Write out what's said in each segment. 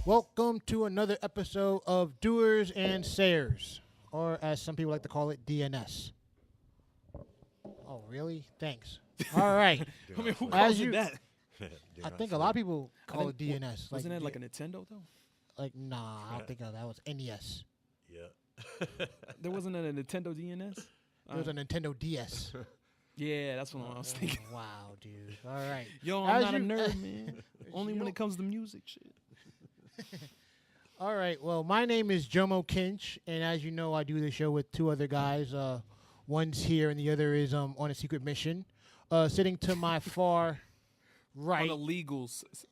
Welcome to another episode of Doers and Sayers, or as some people like to call it, DNS. Oh, really? Thanks. All right. I mean, who As calls you- it that? I think a lot of people call it DNS. Wasn't that like a Nintendo though? Like, nah, I don't think that was NES. Yeah. There wasn't a Nintendo DNS. It was a Nintendo DS. Yeah, that's what I was thinking. Wow, dude. All right. Yo, As I'm not a you- nerd, man. Only when You it comes to music, shit. All right. Well, my name is Jomo Kinch, and as you know, I do the show with two other guys. One's here, and the other is on a secret mission. Sitting to my far right. On a legal, secret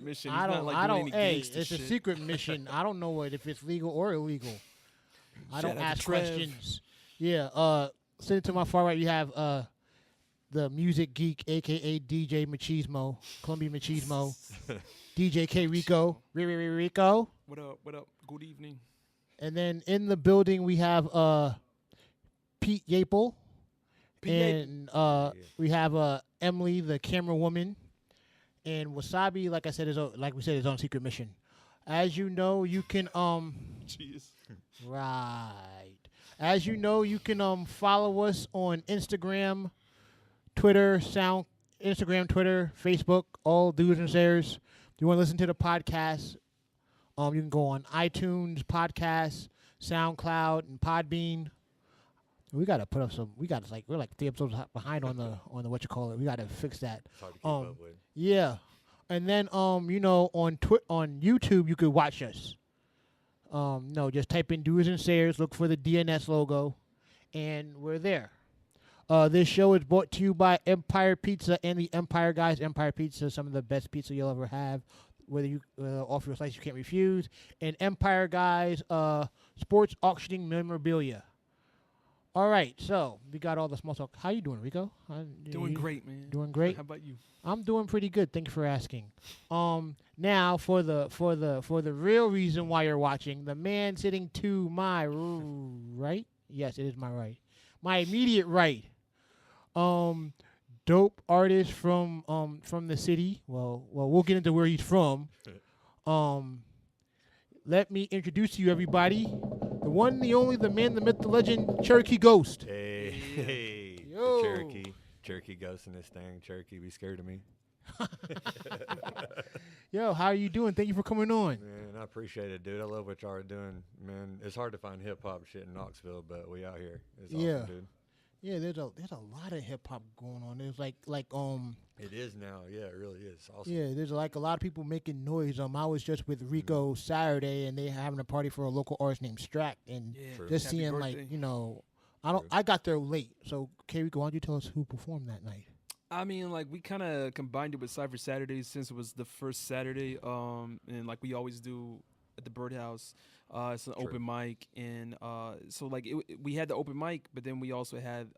mission. He's I don't. not, like, I doing don't. any Hey, gangster it's a shit. secret mission. I don't know if it's legal or illegal. I Shout don't out to ask Trev. questions. Yeah. Sitting to my far right, you have the music geek, aka DJ Machismo, Columbia Machismo, DJ K Rico, Rico. What up? What up? Good evening. And then in the building we have Pete Yapel. And we have Emily, the camera woman. And Wasabi, like I said, is on secret mission. As you know, you can Jeez. right. As you know, you can follow us on Instagram, Twitter, Facebook, all Dudes and Sayers. If you want to listen to the podcast, you can go on iTunes, Podcasts, SoundCloud, and Podbean. We gotta put up some. We're like 3 episodes behind on the what you call it. We gotta fix that. It's hard to keep up with. Yeah, and then on YouTube you could watch us. No, just type in Doers and Sayers, look for the DNS logo, and we're there. This show is brought to you by Empire Pizza and the Empire Guys. Empire Pizza, some of the best pizza you'll ever have. Whether you offer a slice you can't refuse. And Empire Guys, sports auctioning memorabilia. All right, so we got all the small talk. How you doing, Rico? Doing great, man. Doing great. How about you? I'm doing pretty good. Thank you for asking. Now for the real reason why you're watching, the man sitting to my right. Yes, it is my right. My immediate right. Dope artist from the city. Well, we'll get into where he's from. Let me introduce to you, everybody. The one, the only, the man, the myth, the legend, Cherokee Ghost. Hey, Yo. Cherokee Ghost in this thing. Cherokee, be scared of me. Yo, how are you doing? Thank you for coming on. Man, I appreciate it, dude. I love what y'all are doing. Man, it's hard to find hip hop shit in Knoxville, but we out here. It's awesome, dude. Yeah, there's a lot of hip hop going on. There's like It is now. Yeah, it really is. It's awesome. yeah, there's like a lot of people making noise. I was just with Rico Saturday, and they having a party for a local artist named Strack, and Yeah. True. just Happy seeing birthday. like I got there late. So, K Rico, why don't you tell us who performed that night? I mean, like, we kind of combined it with Cypher Saturdays since it was the first Saturday, and like we always do at the Birdhouse. It's an True. open mic, and so like we had the open mic, but then we also had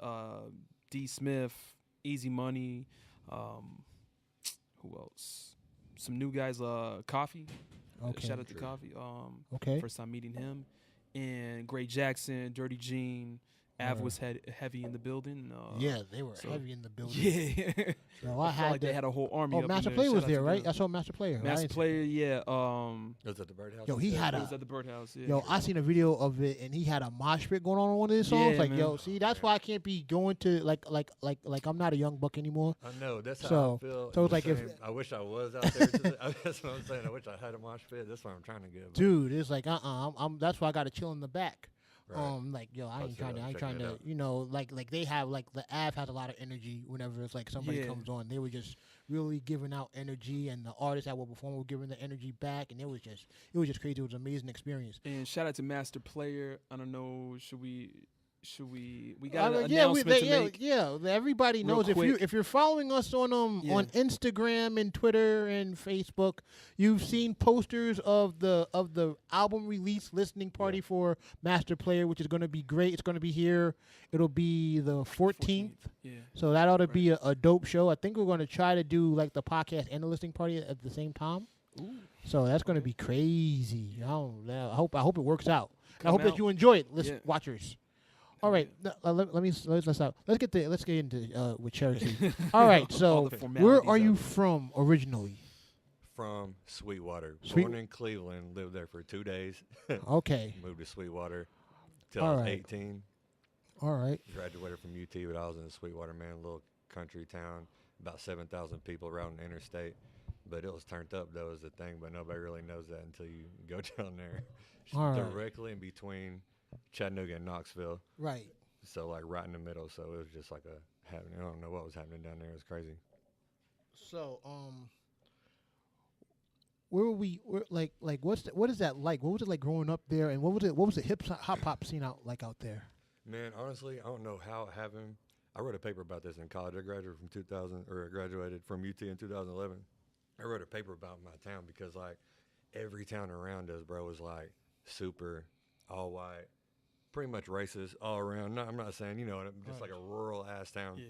D Smith, Easy Money, who else? Some new guys, Coffee. Okay. Shout out to True. Coffee. Okay. First time meeting him, and Gray Jackson, Dirty Jean. Av was heavy in the building. Yeah, they were so- heavy in the building. Yeah. So I I felt had like they had a whole army. Oh, up in Master there. Player was Shout out there, to right? them. I saw Master Player. Master right? Player, yeah. It was at the Birdhouse. Yo, he had It a was at the Birdhouse. Yeah. Yo, I seen a video of it, and he had a mosh pit going on one of his songs. Yeah, like, man. yo, see, that's why I can't be going to like I'm not a young buck anymore. I know. That's how So- I feel. so it's The like if- same. I wish I was out there. That's what I'm saying. I wish I had a mosh pit. That's what I'm trying to get. Dude, it's like I'm that's why I got to chill in the back. Right. Like yo, I ain't Posted trying up, to, checking it out. like they have like the Av has a lot of energy whenever it's like somebody Yeah. comes on. They were just really giving out energy, and the artists that were performing were giving the energy back, and it was just crazy. It was an amazing experience. And shout out to Master Player. I don't know. Should we? We got an yeah, announcement to make. yeah. Everybody real knows quick. if you're following us on Yeah. on Instagram and Twitter and Facebook, you've seen posters of the album release listening party Yeah. for Master Player, which is going to be great. It's going to be here. It'll be the 14th. Yeah. So that ought to be a dope show. I think we're going to try to do like the podcast and the listening party at the same time. Ooh. So that's going to be crazy. I hope it works out. And I Come hope that out. you enjoy it, Yeah. watchers. All right, let's get into with Cherokee. All right, All so the where formalities are you out. from originally? from Sweetwater. Sweet- Born in Cleveland, lived there for 2 days. Okay. Moved to Sweetwater till I All was right. 18. All right. Graduated from UT, but I was in Sweetwater, man, a little country town, about 7,000 people around the interstate. But it was turned up, though, is the thing, but nobody really knows that until you go down there. All right. Directly in between Chattanooga and Knoxville. Right. So, like, right in the middle. So, it was just like a happening. I don't know what was happening down there. It was crazy. So, where were we? What is that like? What was it like growing up there? And what was the hip hop scene out there? Man, honestly, I don't know how it happened. I wrote a paper about this in college. I graduated from 2000, or I graduated from UT in 2011. I wrote a paper about my town because, like, every town around us, bro, was like super all white, pretty much racist all around. No, I'm not saying, just like a rural ass town. Yeah.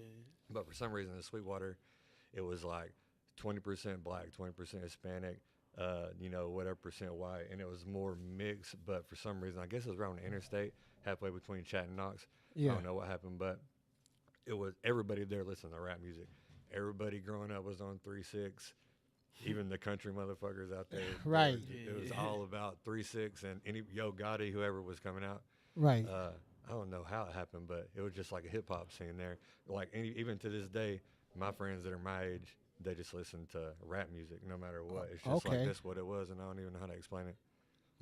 But for some reason in Sweetwater, it was like 20% black, 20% Hispanic, whatever percent white, and it was more mixed. But for some reason, I guess it was around the interstate, halfway between Chat and Knox. Yeah. I don't know what happened, but it was everybody there listening to rap music. Everybody growing up was on 3-6. Even the country motherfuckers out there. Right. It was all about 3-6 and any Yo Gotti, whoever was coming out. Right. I don't know how it happened, but it was just like a hip hop scene there. Like even to this day, my friends that are my age, they just listen to rap music no matter what. It's just Okay. like that's what it was, and I don't even know how to explain it.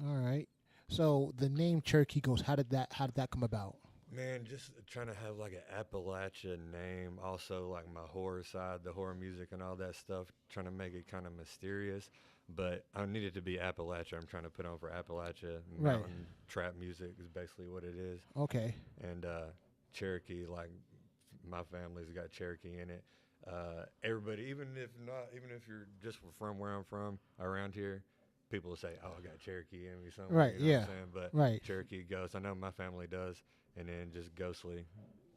All right. So the name Cherokee Ghost, how did that come about? Man, just trying to have like an Appalachian name. Also, like my horror side, the horror music and all that stuff, trying to make it kind of mysterious. But I needed to be Appalachia. I'm trying to put on for Appalachia. Right. Mountain trap music is basically what it is. Okay. And Cherokee, like my family's got Cherokee in it. Everybody, even if you're just from where I'm from, around here, people will say, "Oh, I got Cherokee in me." Something. Right, You know yeah, What I'm saying? But right. Cherokee Ghost. I know my family does. And then just ghostly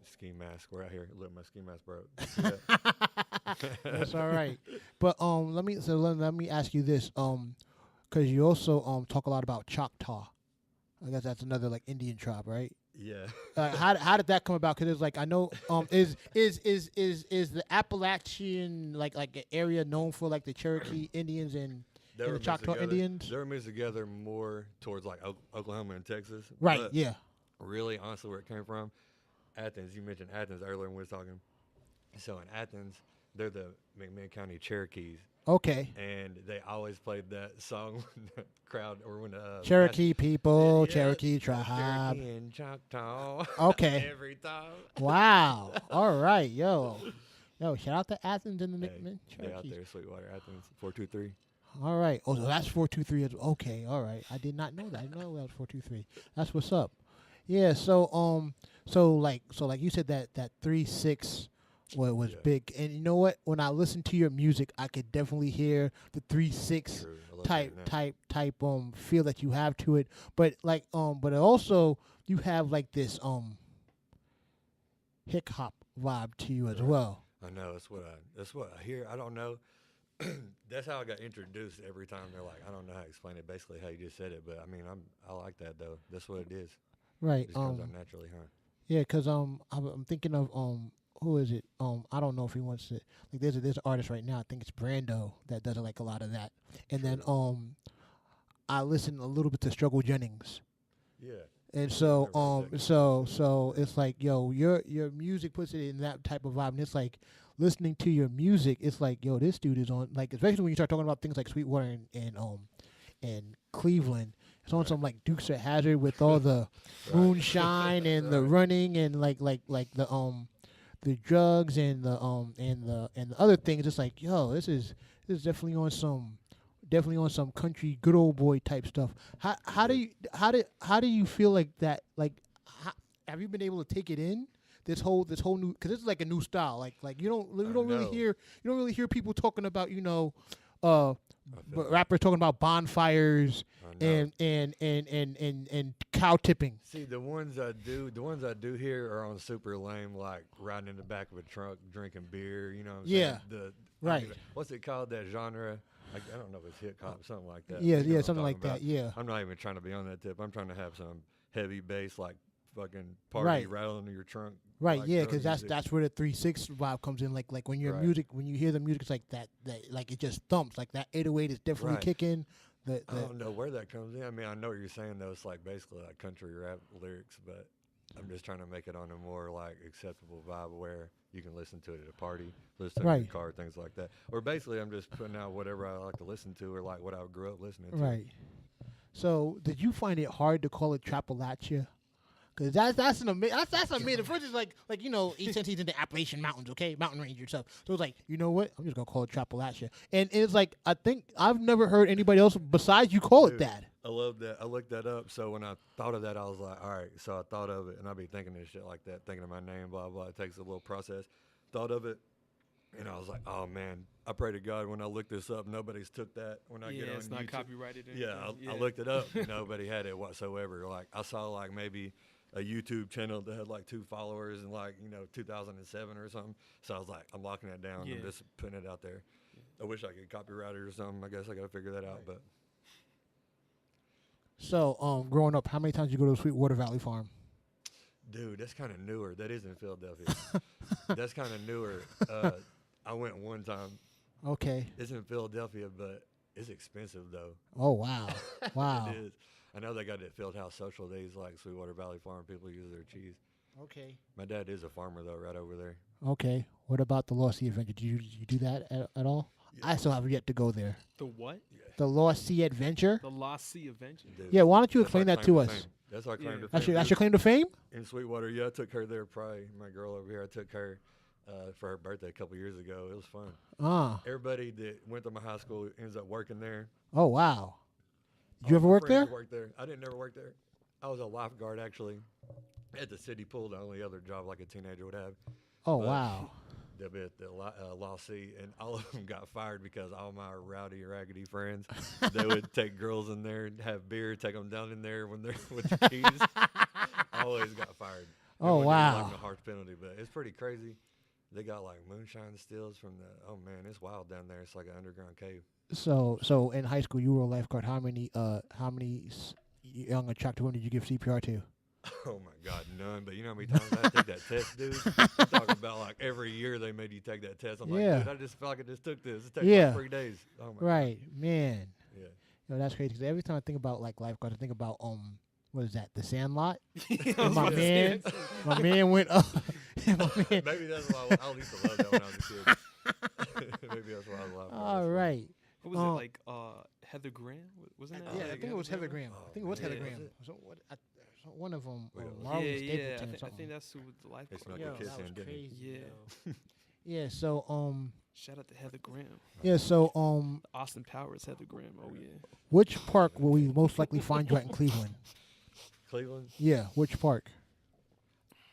ski mask. We're out here. Look, my ski mask broke. See that? That's all right. But let me ask you this, because you also talk a lot about Choctaw. I guess that's another like Indian tribe, right? Yeah. How did that come about? Because it's like I know is the Appalachian like an area known for like the Cherokee Indians and the Choctaw Indians? They were mixed together more towards like Oklahoma and Texas. Right. But Yeah. really, honestly, where it came from, Athens. You mentioned Athens earlier when we was talking. So in Athens, they're the McMinn County Cherokees. Okay. And they always played that song when the crowd or when Cherokee people, yeah, Cherokee tribe. Cherokee and Choctaw. Okay. Every time. Wow. All right, yo, shout out to Athens and the McMinn They out Cherokee. there, Sweetwater, Athens, 423. All right. Oh, so that's 423. Okay. All right. I did not know that. I didn't know that was 423. That's what's up. Yeah. So like you said that 3-6 was Yeah. big, and you know what? When I listen to your music, I could definitely hear the 3-6 True. I love hearing that. type feel that you have to it. But like but also you have like this hip hop vibe to you as Right. well. I know that's what I hear. I don't know. That's how I got introduced every time. They're like, I don't know how to explain it. Basically, how you just said it, but I mean, I like that though. That's what it is. Right. It just comes out naturally, huh? Yeah, because I'm thinking of who is it? I don't know if he wants to like there's an artist right now, I think it's Brando, that does like a lot of that. And then I listen a little bit to Struggle Jennings. Yeah. And so Never heard that. so it's like, yo, your music puts it in that type of vibe, and it's like listening to your music, it's like, yo, this dude is on, like, especially when you start talking about things like Sweetwater and Cleveland. It's on some like Dukes of Hazzard with all the Right. moonshine and the Right. running and like the drugs and the other things. It's like, yo, this is definitely on some country good old boy type stuff. How do you feel like that? Like, have you been able to take it in? This whole new, because it's like a new style. Like you don't really hear people talking about rappers talking about bonfires I know. and cow tipping. See, the ones I do here are on super lame, like riding in the back of a truck, drinking beer. You know what I'm Yeah. saying? Right. What's it called? That genre? I don't know if it's hip hop, something like that. Yeah, You know yeah, what I'm something like talking about? that. Yeah. I'm not even trying to be on that tip. I'm trying to have some heavy bass, like fucking party Right. rattling in your trunk, Right, like yeah, drug because music. that's where the 3/6 vibe comes in. Like when your Right. music, when you hear the music, it's like that like it just thumps. Like that 808 is definitely Right. kicking. I don't know where that comes in. I mean, I know what you're saying though. It's like basically like country rap lyrics, but I'm just trying to make it on a more like acceptable vibe where you can listen to it at a party, listen to it in Right. your car, things like that. Or basically, I'm just putting out whatever I like to listen to, or like what I grew up listening to. Right. So did you find it hard to call it Trapalachia? Because that's an amazing. That's amazing. First, it's like since he's in the Appalachian Mountains, okay, mountain ranger stuff. So it's like, you know what? I'm just gonna call it Trapalachia. And it's like I think I've never heard anybody else besides you call it Dude, that. I love that. I looked that up. So when I thought of that, I was like, all right. So I thought of it, and I'd be thinking this shit like that, thinking of my name, blah blah. It takes a little process. Thought of it, and I was like, oh man. I pray to God when I look this up, nobody's took that. When I get on it's not YouTube. copyrighted. Or Yeah, anything. I looked it up. Nobody had it whatsoever. Like I saw like maybe a YouTube channel that had like 2 followers in like 2007 or something. So I was like, I'm locking that down. Yeah. I'm just putting it out there. I wish I could copyright it or something. I guess I got to figure that out. But So growing up, how many times did you go to Sweetwater Valley Farm? dude, that's kind of newer. That is in Philadelphia. That's kind of newer. I went one time. Okay. It's in Philadelphia, but it's expensive though. Oh wow, wow. It is. I know they got that Fieldhouse Social Days like Sweetwater Valley Farm. People use their cheese. Okay. My dad is a farmer though, right over there. Okay. What about the Lost Sea Adventure? Did you do that at all? Yeah. I still have yet to go there. The what? Yeah. The Lost Sea Adventure. The Lost Sea Adventure. Dude, Yeah. Why don't you that's explain our that claim to us? fame. That's our claim Yeah. to fame. That's your dude. claim to fame. In Sweetwater, yeah, I took her there. Probably my girl over here. I took her for her birthday a couple years ago. It was fun. Ah. Everybody that went to my high school ends up working there. Oh wow. Did All you ever my work there? friends worked there. I didn't never work there. I was a lifeguard actually at the city pool. The only other job like a teenager would have. Oh But- wow. They'll be at the Lost Sea, and all of them got fired because all my rowdy, raggedy friends, they would take girls in there and have beer, take them down in there when they're with the keys. Always got fired. It Oh wasn't even wow. like a harsh penalty, but it's pretty crazy. They got like moonshine stills from the. Oh man, it's wild down there. It's like an underground cave. So in high school you were a lifeguard. How many young attractive women did you give CPR to? Oh my God, none. But you know how many times I take that test, dude? I'm talking about like every year they made you take that test. I'm Yeah. like, dude, I just feel like I just took this. It takes Yeah. like 3 days. Oh my Right, man. Yeah. That's crazy. 'Cause every time I think about like lifeguards, I think about what is that? The Sandlot. I was And my about to say man, that. my man went up. my man. Maybe that's why I used to love that when I was a kid. Maybe that's why I was laughing. All right. What was Oh. it like? Heather Graham? Wasn't that? Yeah, I like think it was Heather Graham. Oh, I think it was man. Heather Yeah, Graham. was So one of them, Wait, was it? Marlon Yeah, Stapleton I or think something. that's who was the They lifeguard. snuck Yo, a kiss that was in, didn't crazy. Yeah. yo. Yeah. So Shout out to Heather Graham. Yeah. So Austin Powers, Heather Graham. Oh yeah. which park will we most likely find you at in Cleveland? Cleveland? Yeah. Which park?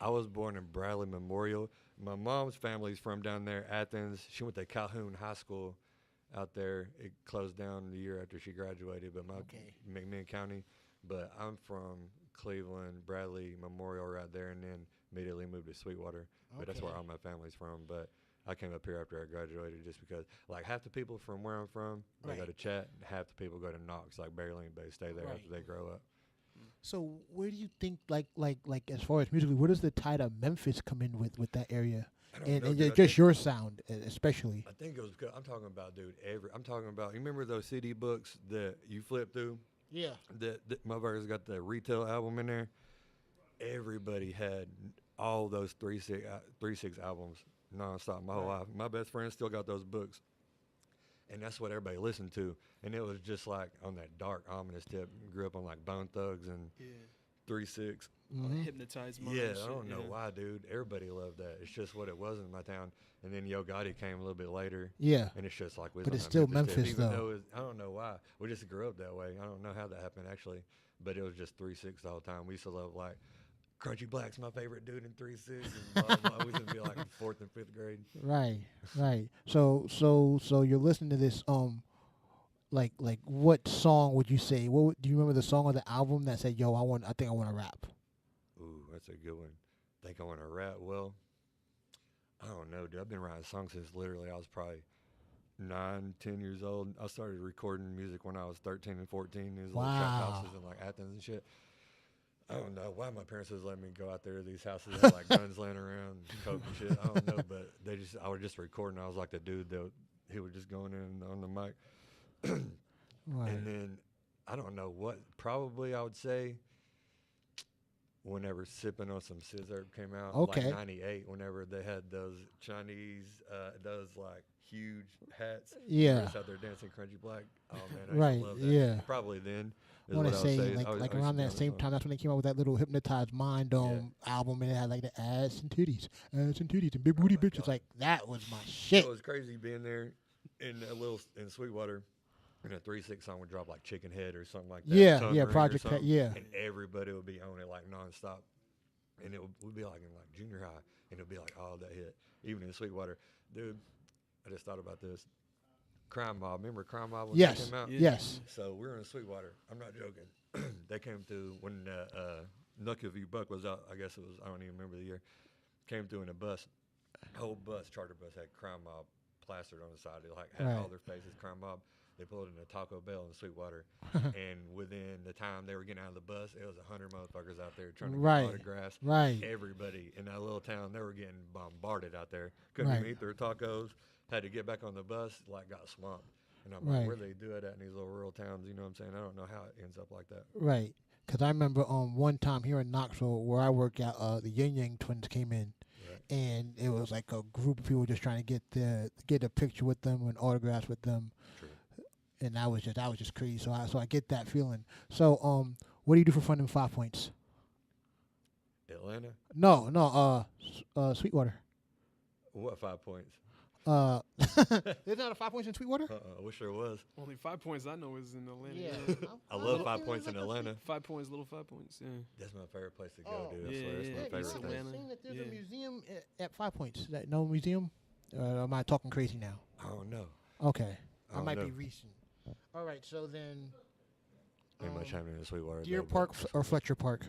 I was born in Bradley Memorial. My mom's family's from down there, Athens. She went to Calhoun High School out there. It closed down the year after she graduated, but Okay. McMinn County. But I'm from Cleveland, Bradley Memorial right there, and then immediately moved to Sweetwater. But that's where Okay. all my family's from. But I came up here after I graduated just because, like, half the people from where I'm from, they go Right. to Chat, and half the people go to Knox, like Berry Lane Bay, stay there Right. after they grow up. So where do you think like as far as musically, where does the tide of Memphis come in with that area? I don't And know, and dude. I just think- your sound especially. I think it was good. I'm talking about, dude, I'm talking about, you remember those CD books that you flip through? Yeah. That motherfuckers got the retail album in there. Everybody had all those 3-6 albums nonstop my whole life. My best friend still got those books, and that's what everybody listened to. And it was just like on that dark, ominous tip. Grew up on like Bone Thugs and Yeah. 3-6. Mhm. Hypnotized mind. Yeah, and I shit, don't know yeah. why, dude. Everybody loved that. It's just what it was in my town. And then Yo Gotti came a little bit later. Yeah. And it's just like, But it's still tip, Memphis, even though. I don't know why. We just grew up that way. I don't know how that happened actually, but it was just 3-6 the whole time. We used to love like Crunchy Black's my favorite dude in 3-6. And blah, blah, blah. We used to be like in 4th and 5th grade. Right. Right. So you're listening to this like what song would you say? Do you remember the song or the album that said, "Yo, I think I want to rap"? Ooh, that's a good one. Think I want to rap? Well, I don't know, dude. I've been writing songs since literally I was probably 9, 10 years old. I started recording music when I was 13 and 14 in these little trap Wow. houses in like Athens and shit. I don't know why my parents was letting me go out there to these houses that had like guns laying around, and coke and shit. I don't know, but I was just recording. I was like the dude that he was just going in on the mic, Right. and then I don't know what. Probably I would say whenever sipping on some scissor came out, Okay. like '98, whenever they had those Chinese, those like huge hats. Yeah. Just out there dancing crunchy black. Oh man, I used Right. to love that. Yeah. Probably then. I Is want what to I would say say. like I was- like I used around to that dance same on time. it. That's when they came out with that little Hypnotized Mind album, and it had like the ass and titties, and big booty my bitches. God. Like that was my shit. It was crazy being there in Sweetwater, and a 3-6 song would drop like Chicken Head or something like that. Yeah, Tongue yeah, Ring or Project Pat, something, yeah. and everybody would be on it like nonstop, and it would be like in like junior high, and it would be like all that hit, even in Sweetwater, dude. I just thought about this. Crime Mob, remember Crime Mob when they Yes, came out? Yeah. yes. So we were in Sweetwater. I'm not joking. They came through when Nucky of You Buck was out. I guess it was. I don't even remember the year. Came through in a bus. Whole bus, charter bus, had Crime Mob plastered on the side. It like had all Right. their faces. Crime Mob. They pulled in a Taco Bell in Sweetwater, and within the time they were getting out of the bus, it was 100 motherfuckers out there trying to Right. get autographs. Right. Everybody in that little town, they were getting bombarded out there. Couldn't Right. even eat their tacos. Had to get back on the bus. Like got swamped. And I'm Right. like, where they do it at in these little rural towns? You know what I'm saying? I don't know how it ends up like that. Right. Because I remember one time here in Knoxville where I work at, the Yin Yang twins came in, Right. and it was like a group of people just trying to get a picture with them and autographs with them, True. and that was just crazy. So I get that feeling. So what do you do for fun in 5 Points? Atlanta? No, Sweetwater. What 5 points? There's not a 5 Points in Sweetwater. I wish there was. Only 5 points I know is in Atlanta. I love 5 points in Atlanta. 5 points, little 5 points. Yeah. That's my favorite place to go, Oh. dude. I Yeah, swear, it's yeah, my yeah. favorite East thing. Atlanta. Saying that there's Yeah. a museum at 5 Points. That no museum? Am I talking crazy now? I don't know. Okay, I don't might be know. recent. All right, so then Ain't much happening in Sweetwater. Deer though, but Park that's or what- Fletcher Park?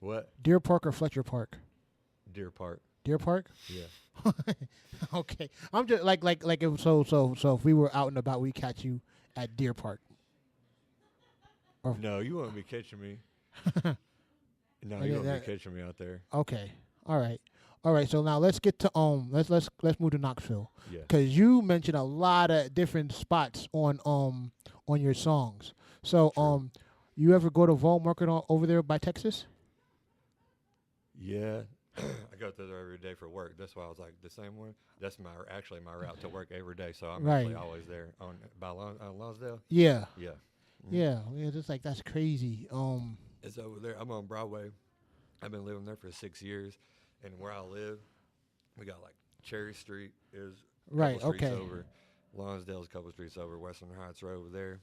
What? Deer Park or Fletcher Park? Deer Park. Deer Park. Yeah. Okay, I'm just like if so if we were out and about, we catch you at Deer Park. No, you won't be catching me. No, Okay, you won't that- be catching me out there. Okay, all right. So now let's get to let's move to Knoxville, Yeah. because you mentioned a lot of different spots on your songs. So True. you ever go to Vol Market over there by Texas? Yeah. I go through there every day for work. That's why I was like the same one. That's my route to work every day. So I'm actually Right. always there on Lonsdale. Yeah, Yeah. yeah. Just like that's crazy. It's over there. I'm on Broadway. I've been living there for 6 years, and where I live, we got like Cherry Street is a Right, couple streets okay. over. Lonsdale's a couple streets over. Western Heights are over there.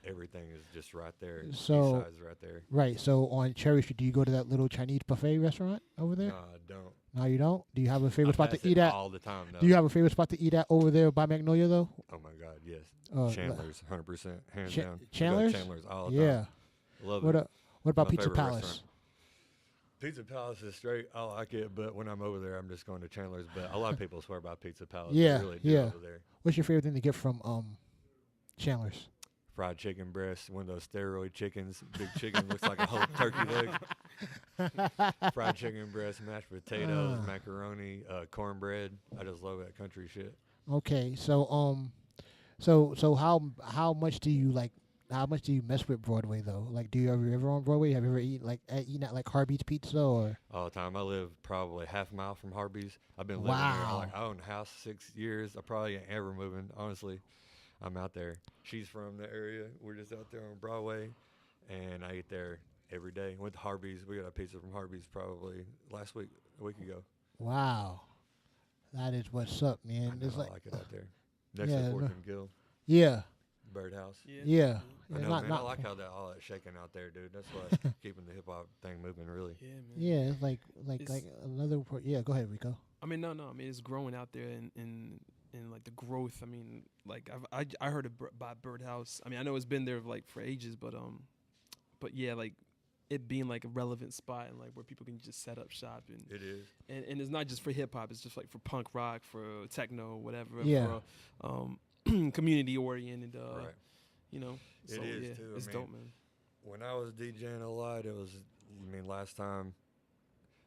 Everything is just right there. So- East Side's right there. Right. So on Cherry Street, do you go to that little Chinese buffet restaurant over there? No, I don't. No, you don't. Do you have a favorite I spot pass to eat it at? all the time. Though. Do you have a favorite spot to eat at over there by Magnolia though? Oh my God, yes. Uh, Chandler's, 100%, hands Cha- down. We go to Chandler's? Chandler's all the Yeah. time. Love What it. what about My Pizza favorite Palace? restaurant. Pizza Palace is straight. I like it, but when I'm over there, I'm just going to Chandler's. But a lot of people swear by Pizza Palace. Yeah, They really do yeah. over there. What's your favorite thing to get from Chandler's? Fried chicken breast, one of those steroid chickens. Big chicken looks like a whole turkey leg. Fried chicken breast, mashed potatoes, macaroni, cornbread. I just love that country shit. Okay, so so how much do you mess with Broadway though? Like, do you ever on Broadway? Have you ever eaten at like Harvey's Pizza or? All the time. I live probably half a mile from Harvey's. I've been living there. Wow. I own a house 6 years. I probably ain't ever moving. Honestly, I'm out there. She's from the area. We're just out there on Broadway, and I eat there every day. Went to Harvey's. We got a pizza from Harvey's probably a week ago. Wow, that is what's up, I man. know, It's I like like it out there. Next Yeah, to no. Fourth and Gill, yeah, Birdhouse. yeah. I Yeah, know, man. I like how all that shaking out there, dude. That's what's keeping the hip hop thing moving, really. Yeah, man. Yeah, it's like It's- another. Yeah, go ahead, Rico. I mean, no. I mean, it's growing out there in like the growth. I mean, like I heard about Birdhouse. I mean, I know it's been there like for ages, but yeah, like it being like a relevant spot and like where people can just set up shop It is. and it's not just for hip hop. It's just like for punk rock, for techno, whatever. Yeah. For community oriented. Right. You know. It So is, yeah, too. I it's mean, dope, man. When I was DJing a lot, it was. I mean, last time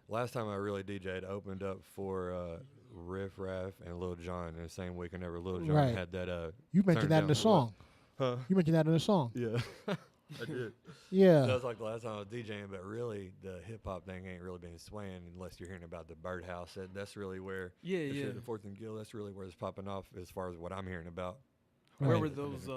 I really DJ'd opened up for Riff Raff and Lil Jon in the same week. Whenever Lil Jon Right. had that. You mentioned Turn that in Down the for What? song. Huh? You mentioned that in the song. Yeah, I did. Yeah. That was like the last time I was DJing, but really the hip hop thing ain't really been swaying unless you're hearing about the Birdhouse. That's really where Yeah, the yeah. shit, the Fourth and Gill. That's really where it's popping off as far as what I'm hearing about. Where Right. were those?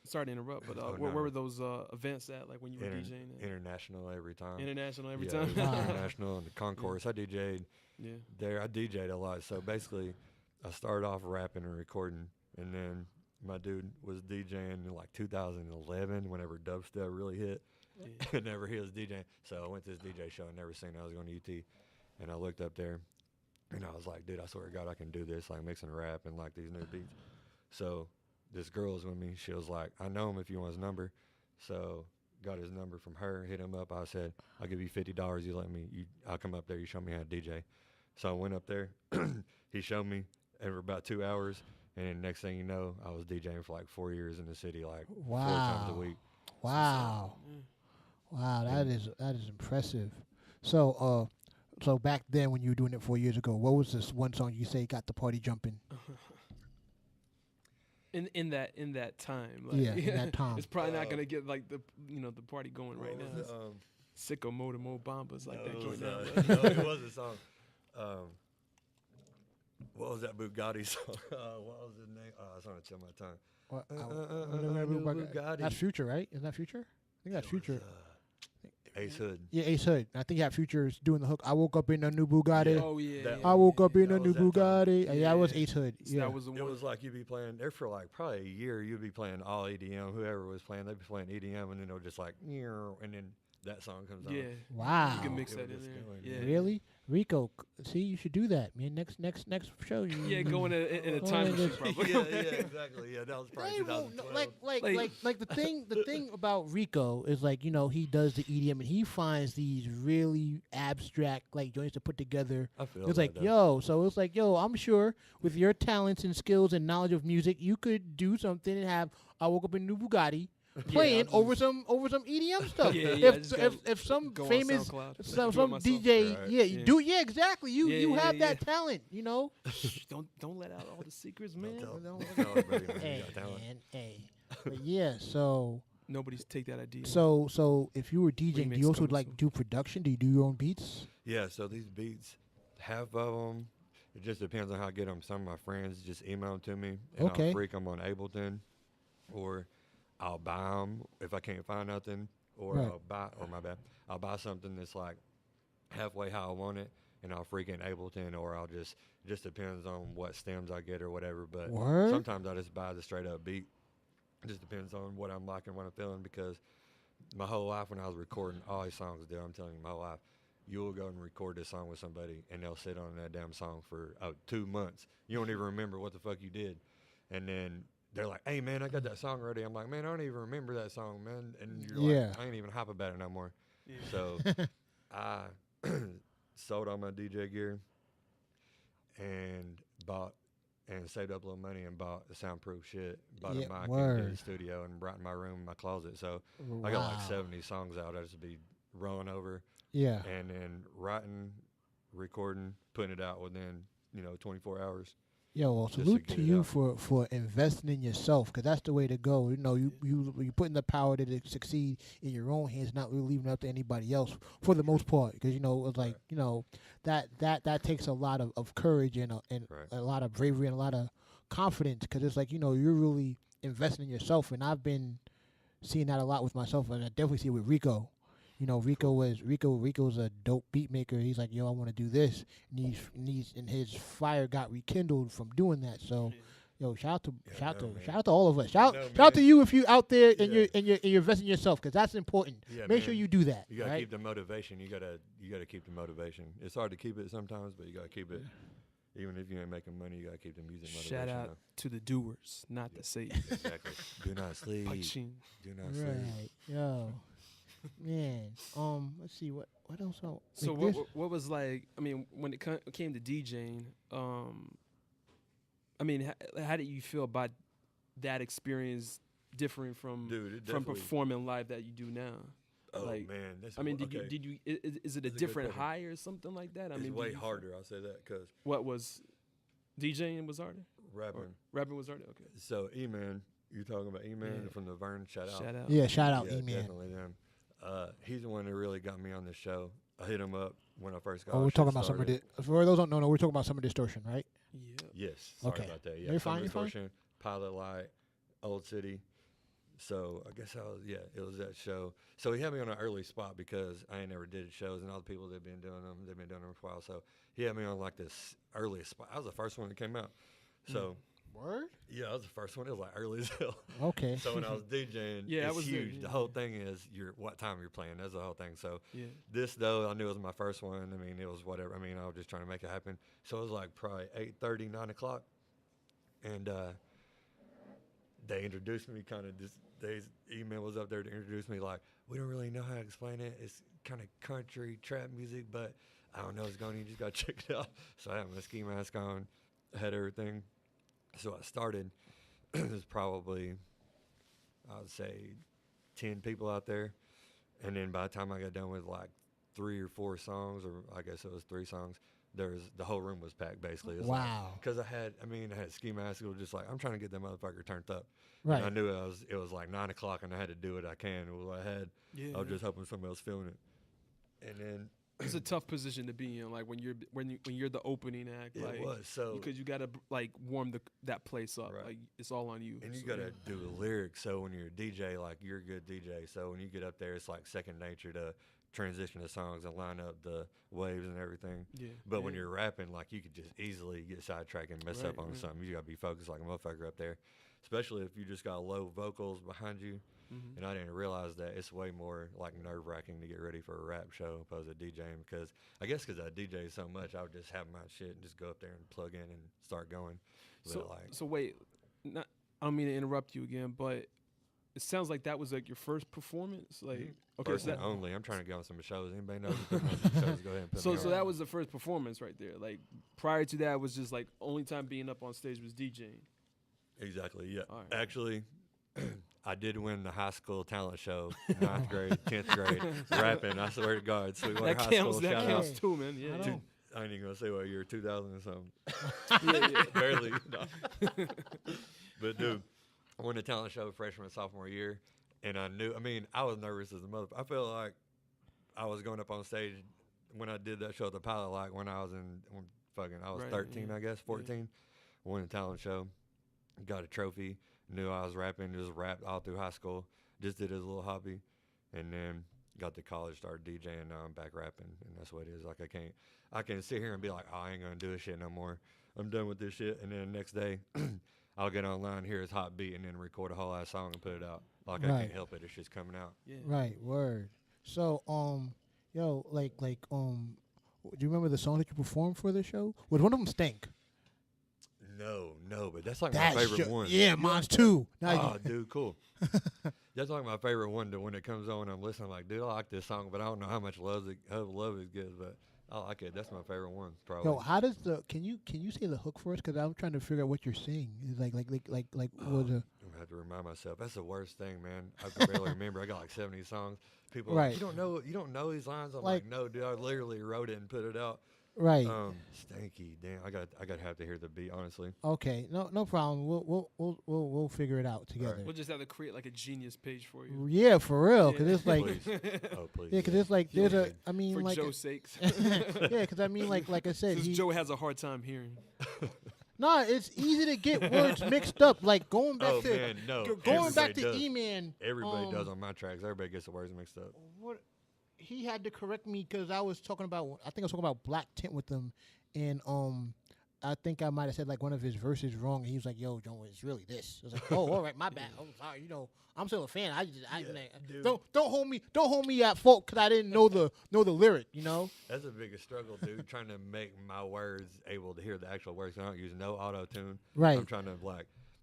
Sorry to interrupt, but Oh, where no. were those events at? Like when you were DJing? International every time. International every Yeah, time. Wow. International and the concourse. I DJ'd Yeah. there. I DJ'd a lot. So basically, I started off rapping and recording, and then my dude was DJing in like 2011, whenever dubstep really hit. Yeah. Whenever he was DJing, so I went to this DJ show and never seen. I was going to UT, and I looked up there, and I was like, dude, I swear to God, I can do this, like mixing rap and like these new beats. So this girl was with me. She was like, I know him if you want his number. So got his number from her, hit him up. I said, I'll give you $50. You let me. I'll come up there. You show me how to DJ. So I went up there. He showed me over about 2 hours, and then next thing you know, I was DJing for like 4 years in the city, like 4 times a week. Wow. Yeah. Wow, that is impressive. So so back then when you were doing it 4 years ago, what was this one song you say got the party jumping? In that time. Like, Yeah, in that time. It's probably not gonna get like the party going right now. What was It's Sicko Mode Mo Bombas like that it joint was, now. no, it was a song. What was that Bugatti song? What was the name? Oh, I was trying to chill my tongue. What, Bugatti. that's Future, right? Is that Future? I think that's Future. Ace Hood. Yeah, Ace Hood. I think you have Future's doing the hook. I woke up in a new Bugatti. Oh yeah. That- I woke up in that a new was that time. Bugatti. Yeah, that was Yeah. Ace Hood. So Yeah. that was the It one. was like you'd be playing there for like probably a year. You'd be playing all EDM. Whoever was playing, they'd be playing EDM, and then they'll just like, and then that song comes on. Yeah. Wow. You can mix It that was in just there. going, Yeah. Really? Rico, see, you should do that, man. Next show. Yeah, going in a Oh, time yeah, machine just- probably. yeah, exactly. Yeah, that was probably They won't- 2012. like the thing about Rico is like, he does the EDM and he finds these really abstract like joints to put together. I feel It's that, like, though. yo, I'm sure with your talents and skills and knowledge of music, you could do something and have I woke up in a new Bugatti playing I'll over some EDM stuff. Yeah, yeah, I if just gotta if some go on famous SoundCloud. some Do it myself. DJ, Right. yeah, you Yeah. do, yeah, exactly. You Yeah, you yeah, have yeah. that talent, Shh, don't let out all the secrets, man. Don't tell everybody, man, you Hey, got talent. man, hey. But yeah, so Nobody's take that idea. so if you were DJing, do Remix you also coming like soon. do production? Do you do your own beats? Yeah, so these beats, half of them, it just depends on how I get them. Some of my friends just email them to me, and Okay. I'll freak them on Ableton, or I'll buy them if I can't find nothing, or Right. I'll buy something that's like halfway how I want it, and I'll freak in Ableton, or I'll just depends on what stems I get or whatever. But Word? sometimes I just buy the straight up beat. It just depends on what I'm liking, what I'm feeling, because my whole life when I was recording all these songs, dude, I'm telling you, my whole life, you will go and record this song with somebody, and they'll sit on that damn song for 2 months. You don't even remember what the fuck you did, and then they're like, "Hey man, I got that song ready." I'm like, "Man, I don't even remember that song, man." And you're Yeah. like, "I ain't even hype about it no more." Yeah. So I sold all my DJ gear and bought and saved up a little money and bought a soundproof shit, bought Yeah, a mic and word. did a studio and brought in my room, my closet. So I got like Wow. 70 songs out. I just be rolling over Yeah. and then writing, recording, putting it out within 24 hours. Yo, well, just to salute get to it you out. for investing in yourself, because that's the way to go. You putting the power to succeed in your own hands, not really leaving it up to anybody else for the most part. Because it's like that takes a lot of courage and Right. a lot of bravery and a lot of confidence. Because it's like you're really investing in yourself, and I've been seeing that a lot with myself, and I definitely see it with Rico. Rico's a dope beat maker. He's like, yo, I want to do this, and his fire got rekindled from doing that. So, yo, shout out to all of us. Shout out to you if you out there and Yeah. you're investing in yourself, because that's important. Yeah, Make sure man. you do that. You gotta right? keep the motivation. You gotta keep the motivation. It's hard to keep it sometimes, but you gotta keep it. Even if you ain't making money, you gotta keep the music motivation. Shout out up. to the doers, not the sayers. Exactly. Do not sleep. Paching. Do not sleep. Right, yo, man. Let's see what else. So like what was like? I mean, when it came to DJing, I mean, how did you feel about that experience different from Dude, it from definitely. performing live that you do now? Oh like, man, that's I mean, okay. did you? Is it a That's a good different question. high or something like that? I It's mean, way harder. I'll say that because What was DJing was harder? Or rapping. rapping was harder. Okay. So E-Man, you talking about E-Man Yeah. from the Vern? Shout out. Shout out. Yeah, shout out Yeah, E-Man. definitely them. He's the one that really got me on the show. I hit him up when I first got. Oh, all we're shit talking about Summer. started. For those who don't know, we're talking about Summer Distortion, right? Yeah. Yes. Sorry Okay. about that. Yeah. You're Summer fine, you're fine. Distortion, Pilot Light, Old City. So I guess it was that show. So he had me on an early spot because I ain't never did shows, and all the people that been doing them, they've been doing them for a while. So he had me on like this earliest spot. I was the first one that came out. So Word. yeah, I was the first one. It was like early as hell. Okay. So when I was DJing, Yeah, I it's was there, huge. yeah. The whole thing is what time you're playing. That's the whole thing. So Yeah. this though, I knew it was my first one. I mean, it was whatever. I mean, I was just trying to make it happen. So it was like probably 8:30, 9 o'clock, and they introduced me kind of just. Email was up there to introduce me. Like, we don't really know how to explain it. It's kind of country trap music, but I don't know what's going on. You just got to check it out. So I had my ski mask on, had everything. So I started. There's probably, I would say, 10 people out there. And then by the time I got done with like 3 or 4 songs, or I guess it was 3 songs, the whole room was packed basically. Wow. Because I had ski mask. It was just like, I'm trying to get that motherfucker turned up. Right. And I knew it was like 9 o'clock and I had to do what I can with what I had. Yeah. I was just hoping somebody else feeling it. And then It's a tough position to be in, like when you're the opening act, it like was so. because you gotta like warm that place up. Right. Like it's all on you. And you So, gotta yeah. do the lyrics. So when you're a DJ, like you're a good DJ. So when you get up there, it's like second nature to transition the songs and line up the waves and everything. Yeah. But when yeah. you're rapping, like you could just easily get sidetracked and mess up Right, on right. something. You gotta be focused like a motherfucker up there, especially if you just got low vocals behind you. Mhm. And I didn't realize that it's way more like nerve wracking to get ready for a rap show opposed to DJing because I guess because I DJ so much, I would just have my shit and just go up there and plug in and start going. But So wait, not I don't mean to interrupt you again, but it sounds like that was like your first performance. Like okay, first so and that, only. I'm trying to get on some shows. Anybody knows? Put me on some shows, go ahead and put so me so on. that was the first performance right there. Like prior to that was just like only time being up on stage was DJing. Exactly. Yeah. All right. Actually, I did win the high school talent show, 9th grade, 10th grade, rapping. I swear to God, Sweetwater That High counts. School. That Shout counts out. too, man. Yeah. I yeah. know. I ain't even gonna say what year, 2000 or something. yeah, yeah. Barely. No. But dude, I won the talent show freshman and sophomore year, and I knew. I mean, I was nervous as a mother. I felt like I was going up on stage when I did that show at the Pilot, like when I was I was Right, 13, yeah, I guess, 14. Won the talent show, got a trophy. Knew I was rapping, just rapped all through high school. Just did it as a little hobby, and then got to college, started DJing. Now I'm back rapping, and that's what it is. Like I can sit here and be like, oh, I ain't gonna do this shit no more. I'm done with this shit. And then the next day, I'll get online, hear his hot beat, and then record a whole ass song and put it out. Like I Right. can't help it. It's just coming out. Yeah. Right. Word. So yo, do you remember the song that you performed for the show? Was one of them Stank? No, but that's like That's my favorite your- one. Yeah, mine's too. Now Oh, dude, cool. That's like my favorite one. That when it comes on, I'm listening. I'm like, dude, I like this song, but I don't know how much love it gets. But I like it. That's my favorite one, probably. yo, how does can you say the hook for us? Because I'm trying to figure out what you're saying. It's like was a I'm gonna have to remind myself. That's the worst thing, man. I can barely remember. I got like 70 songs. People, are like, Right. you don't know these lines. I'm Like- like, no, dude. I literally wrote it and put it out. right. Stanky, damn. I got to have to hear the beat, honestly. Okay, no problem. We'll figure it out together. We'll just have to create like a genius page for you. Yeah, for real. Because Yeah. it's like Please. Oh, please. yeah, because it's like there's Yeah. a. I mean, For like Joe's sakes. yeah, because I mean, like I said, Since Joe has a hard time hearing. no, it's easy to get words mixed up. Like going back Oh to man, no. going back everybody to does. E-Man. Everybody does on my tracks. Everybody gets the words mixed up. What he had to correct me because I was talking about. I think I was talking about Black Tint with him, and I think I might have said like one of his verses wrong. And he was like, "Yo, John, it's really this." I was like, "Oh, all right, my bad. I'm sorry. You know, I'm still a fan. I dude. don't hold me at fault because I didn't know the lyric. You know." That's the biggest struggle, dude. Trying to make my words able to hear the actual words. I don't use no auto tune. Right. I'm trying to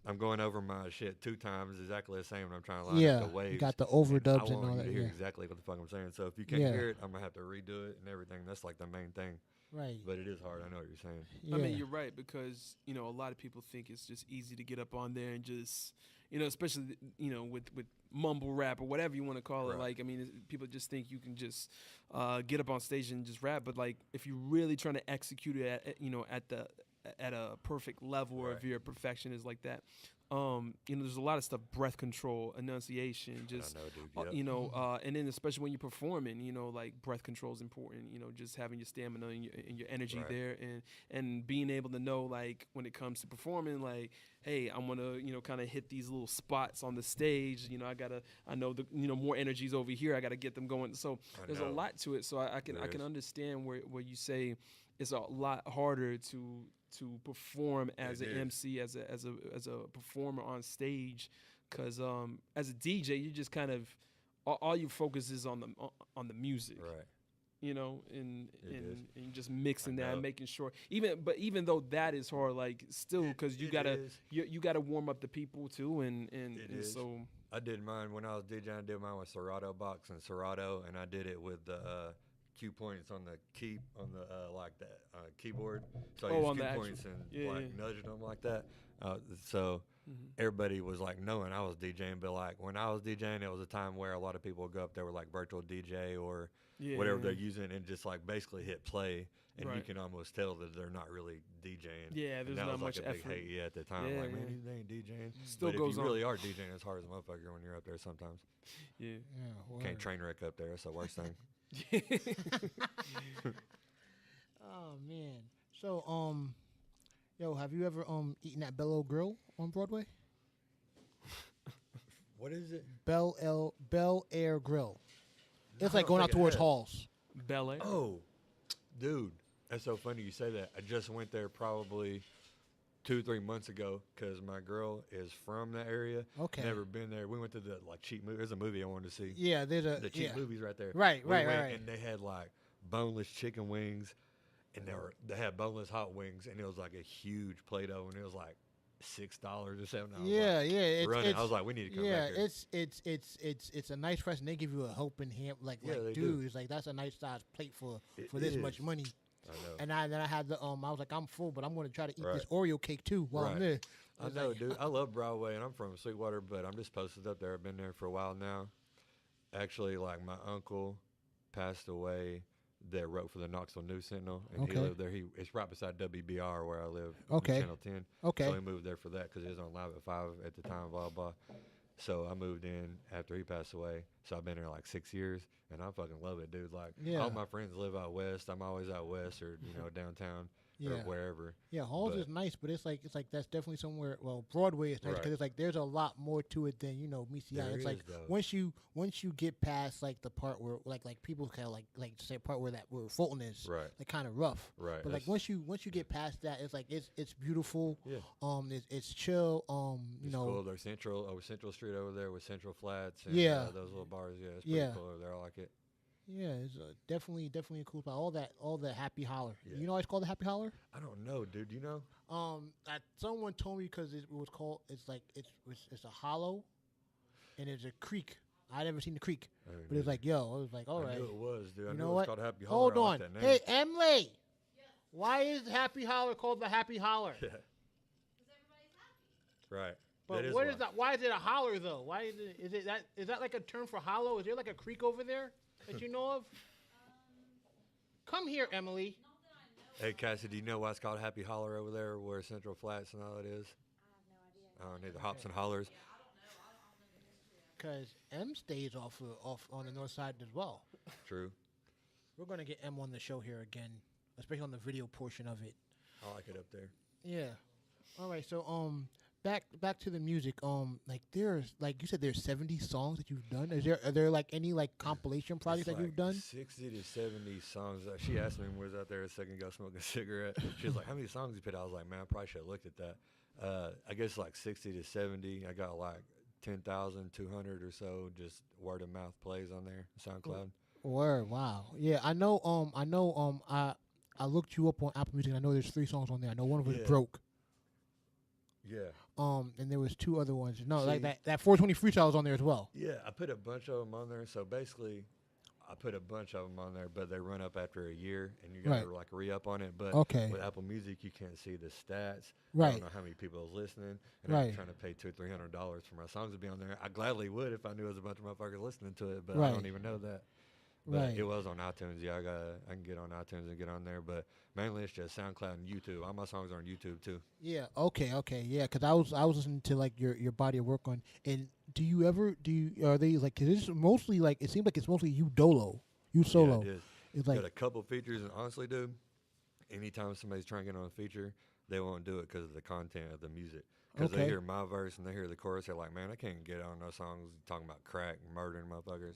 I'm going over my shit 2 times exactly the same. And I'm trying to line Yeah, up the waves. you got the I overdubs and want all you that. to hear Yeah. exactly what the fuck I'm saying. So if you can't Yeah. hear it, I'm gonna have to redo it and everything. That's like the main thing. Right. But it is hard. I know what you're saying. Yeah. I mean, you're right because a lot of people think it's just easy to get up on there and just especially with mumble rap or whatever you want to call it. Right. Like, I mean, people just think you can just get up on stage and just rap, but like if you're really trying to execute it at a perfect level or if Right. your perfection is like that. There's a lot of stuff, breath control, enunciation, just I know, dude. Yep. and then especially when you're performing, like breath control is important. Just having your stamina and your energy Right. there, and being able to know like when it comes to performing, like, hey, I'm gonna kind of hit these little spots on the stage. I know the more energy's over here. I gotta get them going. So I there's a know. lot to it. So I can There is. understand where you say it's a lot harder to perform as It an is. MC, as a performer on stage, because as a DJ, you just kind of all your focus is on the music, Right. and It is. and just mixing I that, know. and making sure even though that is hard, like still because you It gotta is. you gotta warm up the people too, and It is. so I did mine when I was DJing. I did mine with Serato box and Serato, and I did it with the cue points on the key on the like that keyboard. So I Oh, used on cue the actual- points and yeah, like yeah. nudging them like that. So everybody was like knowing I was DJing, but like when I was DJing, it was a time where a lot of people would go up there with like virtual DJ or yeah, whatever they're using and just like basically hit play, and you Right. can almost tell that they're not really DJing. Yeah, And there's that not was like much a big effort. hate at the time. Yeah, Like, man, yeah. they ain't DJing. Still but goes if you on. really are DJing as hard as a motherfucker when you're up there sometimes. yeah. Yeah. Can't word. train wreck up there. That's the worst thing. Oh man. So yo, have you ever eaten at Bel Grill on Broadway? What is it? Bel Air Grill. It's I like don't going out think I towards have. Halls. Bel Air. Oh, dude. That's so funny you say that. I just went there probably 2-3 months ago because my girl is from that area. Okay. Never been there. We went to the like cheap movie. There's a movie I wanted to see. Yeah, there's a The cheap yeah. movies right there. Right, We right, went, right. And they had like boneless chicken wings, and they had boneless hot wings, and it was like a huge Play-Doh, and it was like $6 or $7. Yeah, yeah. Running. I was like, we need to come yeah, back here. it's a nice price, and they give you a helping hand. Like, Yeah, they dude, do. it's like that's a nice size plate for It this is. much money. I know. And then I had the I was like, I'm full, but I'm gonna try to eat Right. this Oreo cake too while I'm Right. there. I was know, like, dude. I love Broadway, and I'm from Sweetwater, but I'm just posted up there. I've been there for a while now. Actually, like my uncle passed away that wrote for the Knoxville News Sentinel, and he Okay. lived there. It's right beside WBR where I live. Okay. On Channel 10. Okay. So he moved there for that because it was on Live at 5 at the time. Blah blah. So I moved in after he passed away. So I've been there like 6 years, and I fucking love it, dude. Like Yeah. all my friends live out west. I'm always out west or downtown or Yeah. wherever. Yeah, Halls But- is nice, but it's like that's definitely somewhere. Well, Broadway is nice because Right. it's like there's a lot more to it than MCI. There It's like is, though. once you get past like the part where like people kind of like say part where Fulton is Right. like kind of rough. Right. But like That's- once you get past that, it's like it's beautiful. Yeah. It's chill. It's cool. There's Central Street over there with Central Flats. And, Yeah. those little bars. Yeah, it's pretty Yeah. cool over there. I like it. Yeah, it's definitely a cool spot. All the Happy Holler. Yeah. You know why it's called the Happy Holler? I don't know, dude. You know? Someone told me because it was called. It's like it's a hollow, and there's a creek. I never seen the creek, I don't but it's know. like, yo, I was like, all I right. knew it was, dude. I You knew know it was what? called Happy Holler. Hold I on. like that name. Hey, Emily. Why is Happy Holler called the Happy Holler? Yeah. Right. But That what why. is that? Why is it a holler though? Why is that like a term for hollow? Is there like a creek over there that you know of? Come here, Emily. Hey, Cassie, do you know why it's called Happy Holler over there where Central Flats and all it is? I don't know. Hops and hollers. Because M stays off on the north side as well. True. We're gonna get M on the show here again, especially on the video portion of it. I like it up there. Yeah. All right. So back to the music. Like there's like you said, there's 70 songs that you've done. Are there like any like compilation projects It's that you've done? 60 to 70 songs. She asked me when we was out there a second ago smoking a cigarette. She was like, how many songs you put out? I was like, man, I probably should have looked at that. I guess like 60 to 70. I got like 10,200 or so just word of mouth plays on there, SoundCloud. Word. Wow. Yeah. I know. I looked you up on Apple Music. And I know there's 3 songs on there. I know one of them is Yeah. Broke. Yeah. And there was 2 other ones. No, like See- that 420 freestyle is on there as well. Yeah, I put a bunch of them on there. So basically, I put a bunch of them on there, but they run up after a year, and you gotta Right. like re-up on it. But Okay. with Apple Music, you can't see the stats. I Right. don't know how many people is listening, and I'm Right. trying to pay $200-300 for my songs to be on there. I gladly would if I knew it was a bunch of motherfuckers listening to it, but I Right. don't even know that. But Right. it was on iTunes. Yeah, I can get on iTunes and get on there, but mainly it's just SoundCloud and YouTube. All my songs are on YouTube too. Yeah. Okay. Okay. Yeah. Because I was listening to like your body of work on. And are they like? Cause it's mostly like it seems like it's mostly you solo. Yeah, it is. It's Got like a couple features, and honestly, dude, anytime somebody's trying to get on a feature, they won't do it because of the content of the music. Because Okay. they hear my verse and they hear the chorus, they're like, man, I can't get on those songs talking about crack and murdering motherfuckers.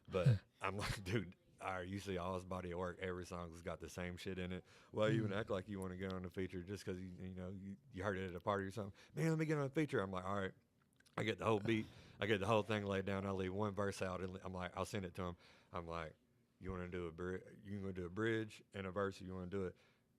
But I'm like, dude, I usually all his body of work, every song's got the same shit in it. Why you even act like you want to get on the feature just because you heard it at a party or something? Man, let me get on a feature. I'm like, all right. I get the whole beat. I get the whole thing laid down. I leave one verse out, and I'm like, I'll send it to him. I'm like, you want to do a bridge and a verse, or you want to do it?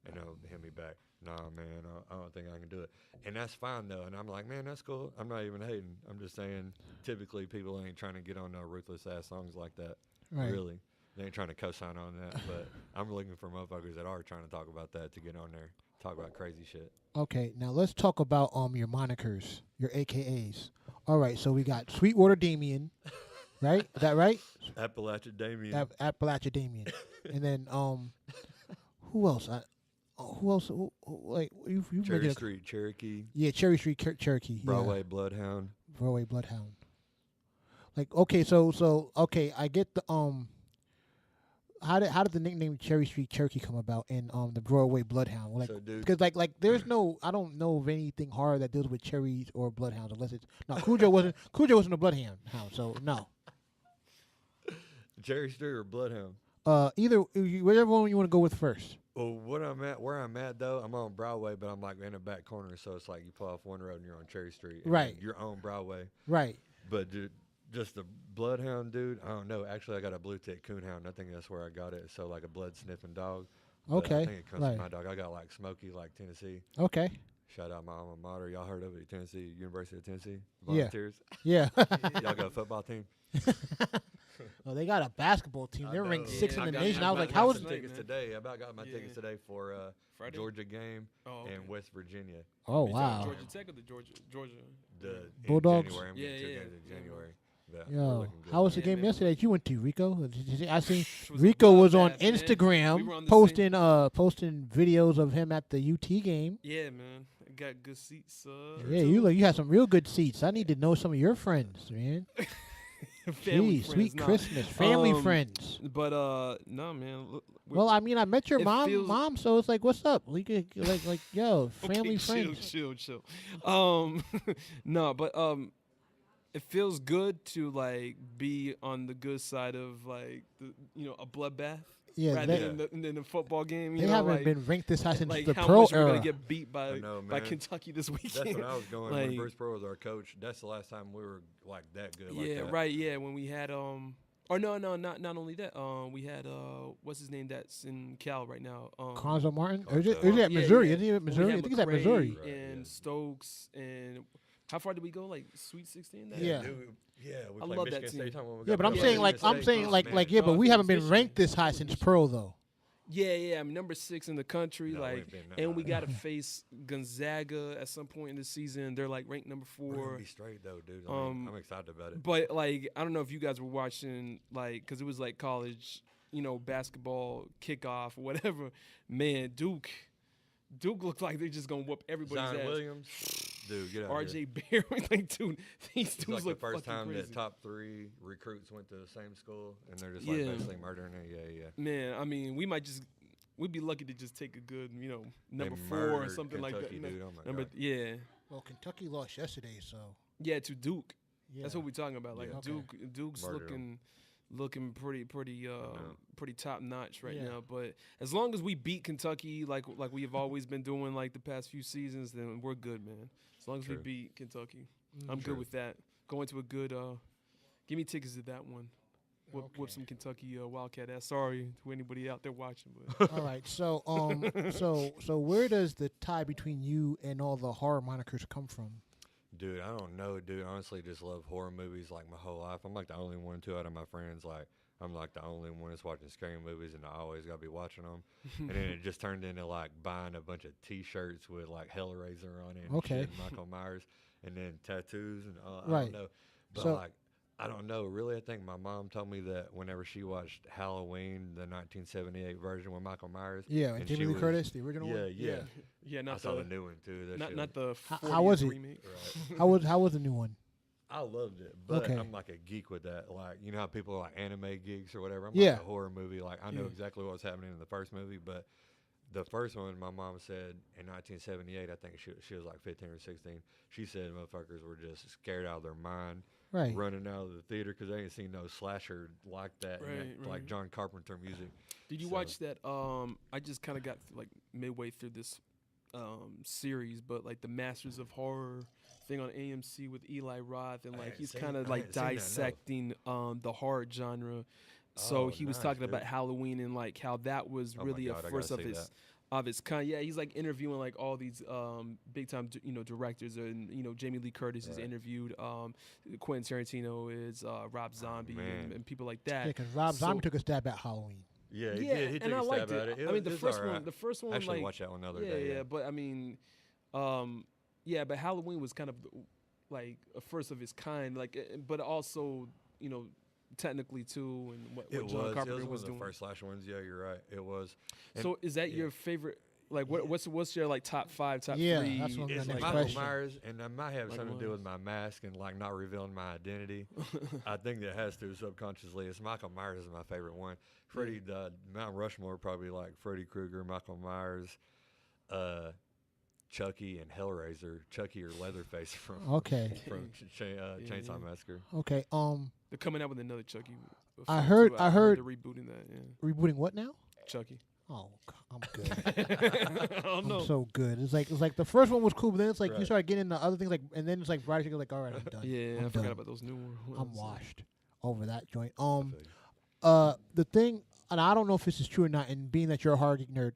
And they'll hit me back. Nah, man, I don't think I can do it. And that's fine though. And I'm like, man, that's cool. I'm not even hating. I'm just saying, typically people ain't trying to get on no ruthless ass songs like that. right. Really, they ain't trying to co-sign on that. But I'm looking for motherfuckers that are trying to talk about that to get on there, talk about crazy shit. Okay. Now let's talk about your monikers, your AKAs. All right. So we got Sweetwater Damien, right? Is that right? Appalachia Damien. Appalachia Damien, and then who else? Who else? Like you Cherry making Street Cherokee. Yeah, Cherry Street Cherokee. Yeah. Broadway Bloodhound. Broadway Bloodhound. Like okay, so okay, I get the How did the nickname Cherry Street Cherokee come about in the Broadway Bloodhound? Like So, dude, because like there's no I don't know of anything horror that deals with cherries or bloodhounds unless it's no Cujo wasn't a bloodhound so no. Cherry Street or Bloodhound? Either whichever one you want to go with first. Well, where I'm at though, I'm on Broadway, but I'm like in the back corner, so it's like you pull off one road and you're on Cherry Street. And Right. You're on Broadway. Right. But dude, just the Bloodhound, dude. I don't know. Actually, I got a blue tick coonhound. I think that's where I got it. So like a blood sniffing dog. But Okay. I think it comes Right. from my dog. I got like Smokey, like Tennessee. Okay. Shout out my alma mater. Y'all heard of it? Tennessee, University of Tennessee. Yeah. Volunteers. Yeah. Y'all got a football team. Oh, they got a basketball team. I They're ranked know. 6th in the got nation. my- I was like, I how got is some Night, tickets man. today? I about got my Yeah. tickets today for Friday? Georgia game Oh, okay. and West Virginia. Oh You talking wow. Georgia Tech or the Georgia? The Bulldogs? In January. I'm Yeah, getting two yeah, games in yeah. January. But we're Yo, looking good. how was the Yeah, game man. yesterday that you went to, Rico? I seen It was a Rico was on bloodbath, man. We Instagram were on the posting videos of him at the UT game. Yeah, man. I got good seats. Yeah, you had some real good seats. I need to know some of your friends, man. Family Jeez, friends, sweet nah. Christmas, family Um, friends. But no, man. Look, Well, I mean, I met your it mom, feels- so it's like, what's up? We could like, yo, family okay, friends. Chill. No, but it feels good to like be on the good side of like a bloodbath. Yeah, rather they, than the football game. You they know, haven't like, been ranked this high since like the how pro much we're era. gonna get beat I by know, by man. Kentucky this weekend. That's when I was going. When Like- Bruce Pearl was our coach. That's the last time we were like that good. Like Yeah, that. right. Yeah, when we had or no, not only that. We had what's his name that's in Cal right now. Conzo Martin, or is Conzo. it at Yeah, Missouri? yeah. Is he at When we Missouri? had I think he's at McRae Missouri. Right, and yeah. Stokes and how far did we go? Like Sweet 16. Yeah. Dude, yeah. We I played love that Michigan team. State time when we Yeah, got but I'm beat by saying like Michigan State. Oh, man. yeah, No, but I we think haven't it's been Michigan. ranked this high since pro though. Yeah. I'm number 6 in the country. No, we like, ain't been that and we high. got to face Gonzaga at some point in the season. They're like ranked number We're gonna 4. be straight though, dude. I mean, I'm excited about it. But like, I don't know if you guys were watching, like, because it was like college, basketball kickoff or whatever. Man, Duke looked like they're just gonna whoop everybody's Zion ass. Williams, dude, get out here. RJ Barrett, like, dude, these It's dudes like the look first fucking time crazy. that top 3 recruits went to the same school, and they're just Yeah. like basically murdering it. Yeah. Man, I mean, we'd be lucky to just take a good, number They 4 or murdered something like Kentucky, that. dude. Oh my Number, God. yeah, Well, Kentucky lost yesterday, so yeah, to Duke. yeah. That's what we're talking about. Like Yeah. Okay. Duke's Murdered 'em. looking pretty know. pretty top notch right Yeah. now. But as long as we beat Kentucky like we have always been doing like the past few seasons, then we're good, man. As long as we True. beat Kentucky, Mm. I'm True. good with that. Going to a good give me tickets to that one. Whip Okay. some Kentucky Wildcat ass. Sorry to anybody out there watching, but All right, so so where does the tie between you and all the horror monikers come from? Dude, I don't know, dude. Honestly, just love horror movies like my whole life. I'm like the only one, two out of my friends. Like, I'm like the only one that's watching scary movies, and I always gotta be watching them. And then it just turned into like buying a bunch of T-shirts with like Hellraiser on it, and Okay. shit, and Michael Myers, and then tattoos and I Right. don't know, but So- like. I don't know. Really, I think my mom told me that whenever she watched Halloween, the 1978 version with Michael Myers. Yeah, and and Jamie she Lee was- Curtis, the original Yeah, one. yeah. Yeah, I not saw the the new one too. That not shit not the How 40th was it? remake. right. How was the new one? I loved it, but Okay. I'm like a geek with that. Like, you know how people are like anime geeks or whatever. I'm Yeah. like a horror movie. Like, I know Yeah. exactly what was happening in the first movie, but the first one, my mom said in 1978, I think she was like 15 or 16. She said motherfuckers were just scared out of their mind, Right. running out of the theater because they ain't seen no slasher like that, and Right, like right. John Carpenter music. Did you So- watch that? I just kind of got like midway through this series, but like the Masters of Horror thing on AMC with Eli Roth, and I like ain't he's seen- kind I of like ain't seen that, no. dissecting the horror genre. So Oh, he was nice, talking dude. about Halloween and like how that was Oh my really God, I a gotta first of see his that. of its kind. Yeah, he's like interviewing like all these big time directors, and Jamie Lee Curtis is Right. interviewed, Quentin Tarantino is, Rob Zombie, man. and people like Yeah, that. because Rob So- Zombie took a stab at Halloween. Yeah, he Yeah, did. He took and I a liked stab at it. it. I mean, the was first alright. one, the first one, I actually like watched that one the other yeah, day. yeah, but I mean, yeah, but Halloween was kind of like a first of its kind, like, but also technically too, and what It John was. Carpenter It was one was of the doing. first slasher ones. Yeah, you're right. It was. And So is that yeah. your favorite? Like, what's your like top 5, top Yeah, 3? that's what I'm It's next Michael question. Myers, and that might have Michael something to do Myers. with my mask and like not revealing my identity. I think that has to subconsciously. It's Michael Myers is my favorite one. Freddy, the Mount Rushmore, probably like Freddy Krueger, Michael Myers, Chucky, and Hellraiser. Chucky or Leatherface from Okay. Chainsaw yeah. Massacre. Okay. They're coming out with another Chucky. I film, heard- too. I heard- they're rebooting that. Yeah, Rebooting what now? Chucky. Oh, I'm good. I don't know. I'm so good. It's like the first one was cool, but then it's like you Right. start getting into other things, like, and then it's like Friday, like, all right, I'm done. Yeah, I'm I forgot done. about those new ones. I'm washed over that joint. I feel you. The thing, and I don't know if this is true or not, and being that you're a horror geek nerd,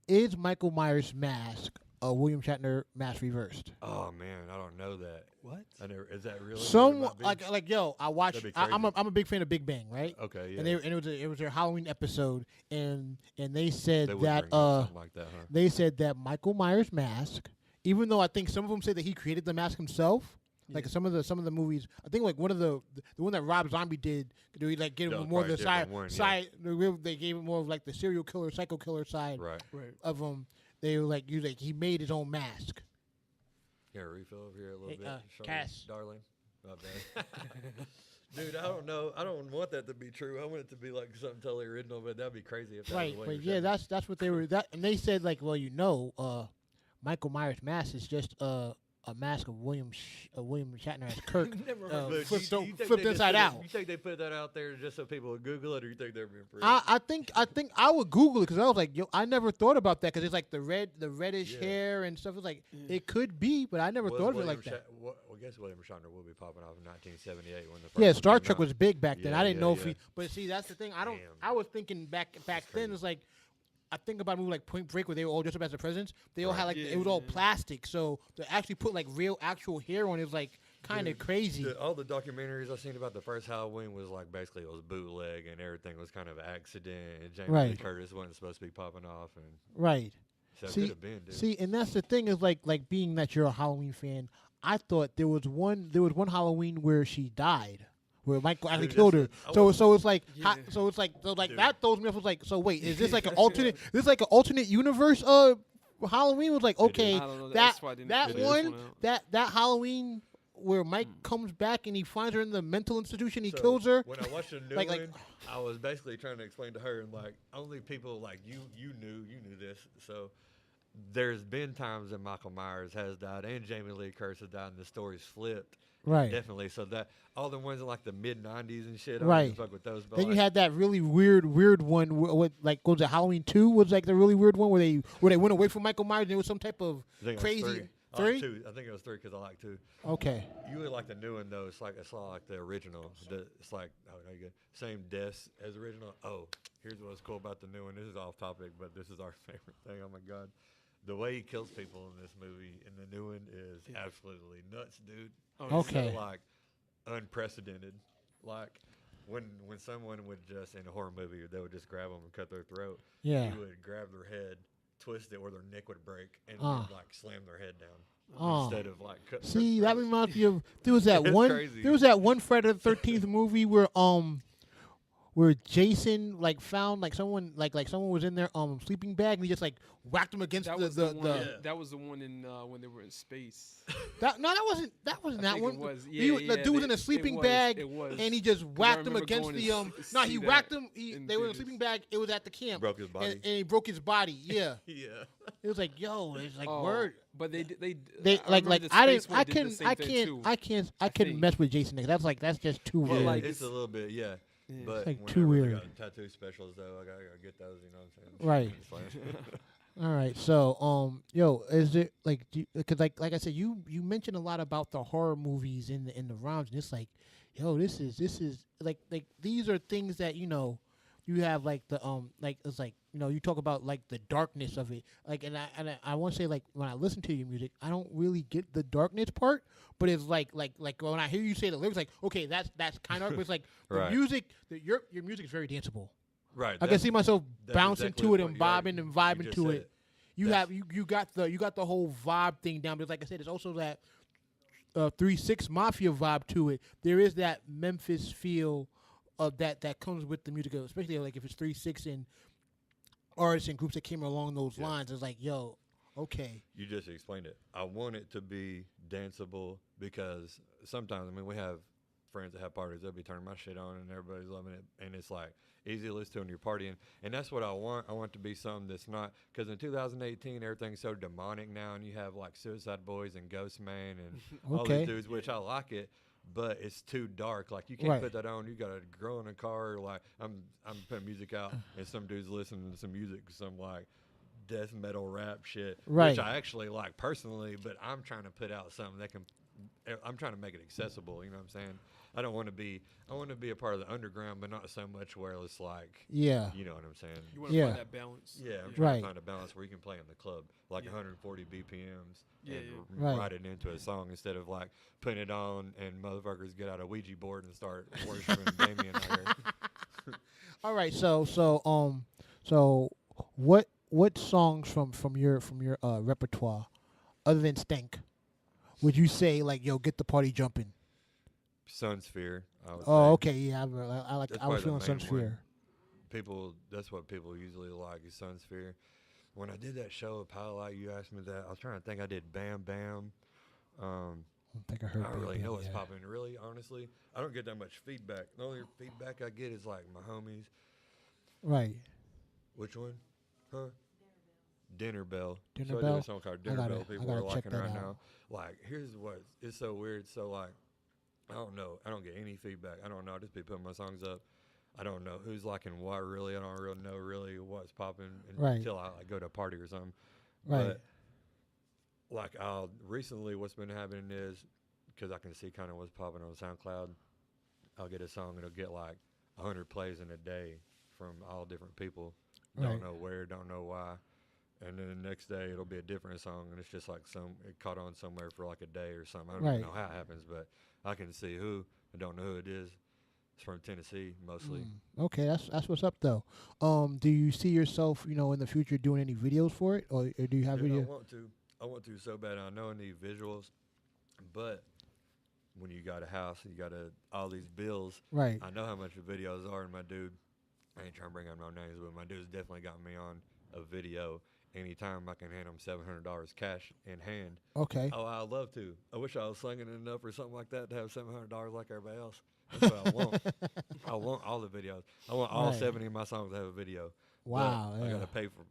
is Michael Myers' mask a William Shatner mask reversed? Oh man, I don't know that. What? I never. Is that really? Some what it might be? like yo, I watched. That'd be I'm crazy. a big fan of Big Bang, right? Okay, yeah. And it was their Halloween episode, and they said They would that bring up something like that, huh? they said that Michael Myers' mask, even though I think some of them said that he created the mask himself. Like Yeah. some of the movies, I think like one of the one that Rob Zombie did, they like gave That him was more of probably the a different side one, They gave him more of like the serial killer, psycho killer side Right. Right. of him. They were like, he made his own mask. Yeah, refill over here a little Hey, bit, Sean, Cass. darling. My bad. Dude, I don't know. I don't want that to be true. I want it to be like something totally original, but that'd be crazy if that Right, was but William yeah, Shatner. that's what they were. And they said like, well, Michael Myers' mask is just a mask of William Shatner as Kirk. Never heard uh, of Look, flipped you o- think flipped they just inside put it- out. You think they put that out there just so people would Google it, or you think they're being free? I think I would Google it because I was like, yo, I never thought about that because it's like the reddish Yeah. hair and stuff. It's like Yeah. it could be, but I never Was thought of it William like that. Well, I guess William Shatner will be popping off in 1978 when the first Yeah, one Star came Trek out. was big back then. Yeah, I didn't yeah, know if yeah. he. But see, that's the thing. Damn. I was thinking back then. crazy. It's like I think about a movie like Point Break where they were all dressed up as the presidents. They all Right. had like it was all plastic, so to actually put like real actual hair on it was like kind of Dude, crazy. All the documentaries I've seen about the first Halloween was like basically it was bootleg and everything was kind of an accident. And Jamie Lee Right. Curtis wasn't supposed to be popping off, and Right. so it See- could have been, dude. See, and that's the thing is like being that you're a Halloween fan. I thought there was one Halloween where she died, where Michael actually Dude, killed her. that's it. So it's like Yeah. so Dude. that throws me off. Was like, so wait, is this like an alternate? This is like an alternate universe? Halloween was like, okay, I don't know. that That's why I didn't that figure this one out. that Halloween where Mike comes back and he finds her in the mental institution, he So, kills her. When I watched the new Like- one, I was basically trying to explain to her, and like only people like you knew this. So there's been times that Michael Myers has died and Jamie Lee Curtis has died, and the story's flipped. Right. Definitely. So that all the ones in like the mid '90s and shit, I Right. don't even fuck with those. But Then you like, had that really weird one. What like was it Halloween 2? Was like the really weird one where they went away from Michael Myers and it was some type of I think it was crazy three. I three. like two. I think it was three because I like two. Okay. You would like the new one though. It's not like the original. It's like no good. Same deaths as the original. Oh, here's what's cool about the new one. This is off topic, but this is our favorite thing. Oh my god. the way he kills people in this movie in the new one is Yeah. absolutely nuts, dude. Oh, It's Okay. so, like unprecedented. Like when someone would just in a horror movie, they would just grab them and cut their throat. Yeah. He would grab their head, twist it where their neck would break, and Ah. then, like slam their head down Oh. instead of like cutting. See, their that throat. reminds me of there was that It's one crazy. there was that one Friday the 13th movie where Jason like found like someone like someone was in their sleeping bag and he just like whacked him against That the was the one. Yeah. That was the one in when they were in space. that that wasn't I that think one. it was. He was- the dude was in a it sleeping was, bag It was. and he just whacked him remember against going the to no see he that whacked him in they were in a theaters. sleeping bag. It was at the camp. Broke his body. And he broke his body. Yeah. Yeah. It was like yo, it's like Oh, word. But they They I like remember like the I space didn't one I did the couldn't same I thing, can't too. I couldn't think. mess with Jason Nick. That's just too Yeah, weird. like, It's a little bit, yeah. Yeah. But like too whenever weird. They got tattoo specials though. I gotta get those. You know what I'm saying? Right. It's like- All right. So, yo, is it like, because like I said, you mentioned a lot about the horror movies in the rounds, and it's like, yo, this is like these are things that you have like the like it's like you talk about like the darkness of it, like and I want to say like when I listen to your music, I don't really get the darkness part, but it's like when I hear you say the lyrics, like okay, that's kind of, but it's like the Right. music, your music is very danceable. Right. I can see myself that's bouncing exactly to it what and you already- bobbing and you vibing just to said it. You That's- have you got the whole vibe thing down, but like I said, it's also that 3-6 Mafia vibe to it. There is that Memphis feel of that comes with the music, especially like if it's 3-6 and artists and groups that came along those Yeah. lines. It's like, yo, okay, You just explained it. I want it to be danceable because sometimes, I mean, we have friends that have parties. They'll be turning my shit on and everybody's loving it. And it's like easy to listen to when you're partying. And that's what I want. I want it to be something that's not, because in 2018, everything's so demonic now. And you have like Suicide Boys and Ghost Man and all Okay. these dudes, which I like it. But it's too dark. Like you can't Right. put that on. You got a girl in a car. Like I'm putting music out, and some dudes listening to some music, some like death metal rap shit, Right. which I actually like personally. But I'm trying to put out something that can. I'm trying to make it accessible. You know what I'm saying? I don't want to be. I want to be a part of the underground, but not so much where it's like. yeah, You know what I'm saying? You want to Yeah. find that balance. Yeah, I'm trying Right. to find a balance where you can play in the club, like Yeah. 140 BPMs, Yeah, and yeah. Right. write it into a song instead of like putting it on and motherfuckers get out a Ouija board and start worshiping Damien out here. all right. So what songs from your repertoire, other than Stank, would you say like yo get the party jumping? Sunsphere. I would Oh, say. okay, yeah, I like. That's I was feeling probably the main one. Sunsphere. People, that's what people usually like is Sunsphere. When I did that show at Pilot, you asked me that. I was trying to think. I did Bam Bam. I don't think I heard. I don't really Bam know Bam what's yet. popping. Really, honestly, I don't get that much feedback. The only feedback I get is like my homies. Right. Which one? Huh? Dinner Bell. Dinner so I Bell? did a song called I Dinner gotta- Bell. I People gotta are check liking that right out. now. Like, here's what it's so weird. So like, I don't know. I don't get any feedback. I don't know. I just be putting my songs up. I don't know who's liking what really. I don't really know really what's popping Right. until I like, go to a party or something. Right. But like, I'll recently what's been happening is because I can see kind of what's popping on SoundCloud. I'll get a song. It'll get like 100 plays in a day from all different people. Right. Don't know where. Don't know why. And then the next day it'll be a different song, and it's just like it caught on somewhere for like a day or something. I don't Right. even know how it happens, but I can see who. I don't know who it is. It's from Tennessee mostly. Okay, that's what's up though. Do you see yourself, in the future doing any videos for it, or do you have Yeah, I video? want to. I want to so bad. I know I need visuals, but when you got a house, you got all these bills. Right. I know how much the videos are, and my dude, I ain't trying to bring up no names, but my dude's definitely got me on a video. Anytime I can hand him $700 cash in hand. Okay. Oh, I'd love to. I wish I was slinging it enough or something like that to have $700 like everybody else. That's what I want. I want all the videos. I want all Right. 70 of my songs to have a video. Wow. But I Yeah. gotta pay for,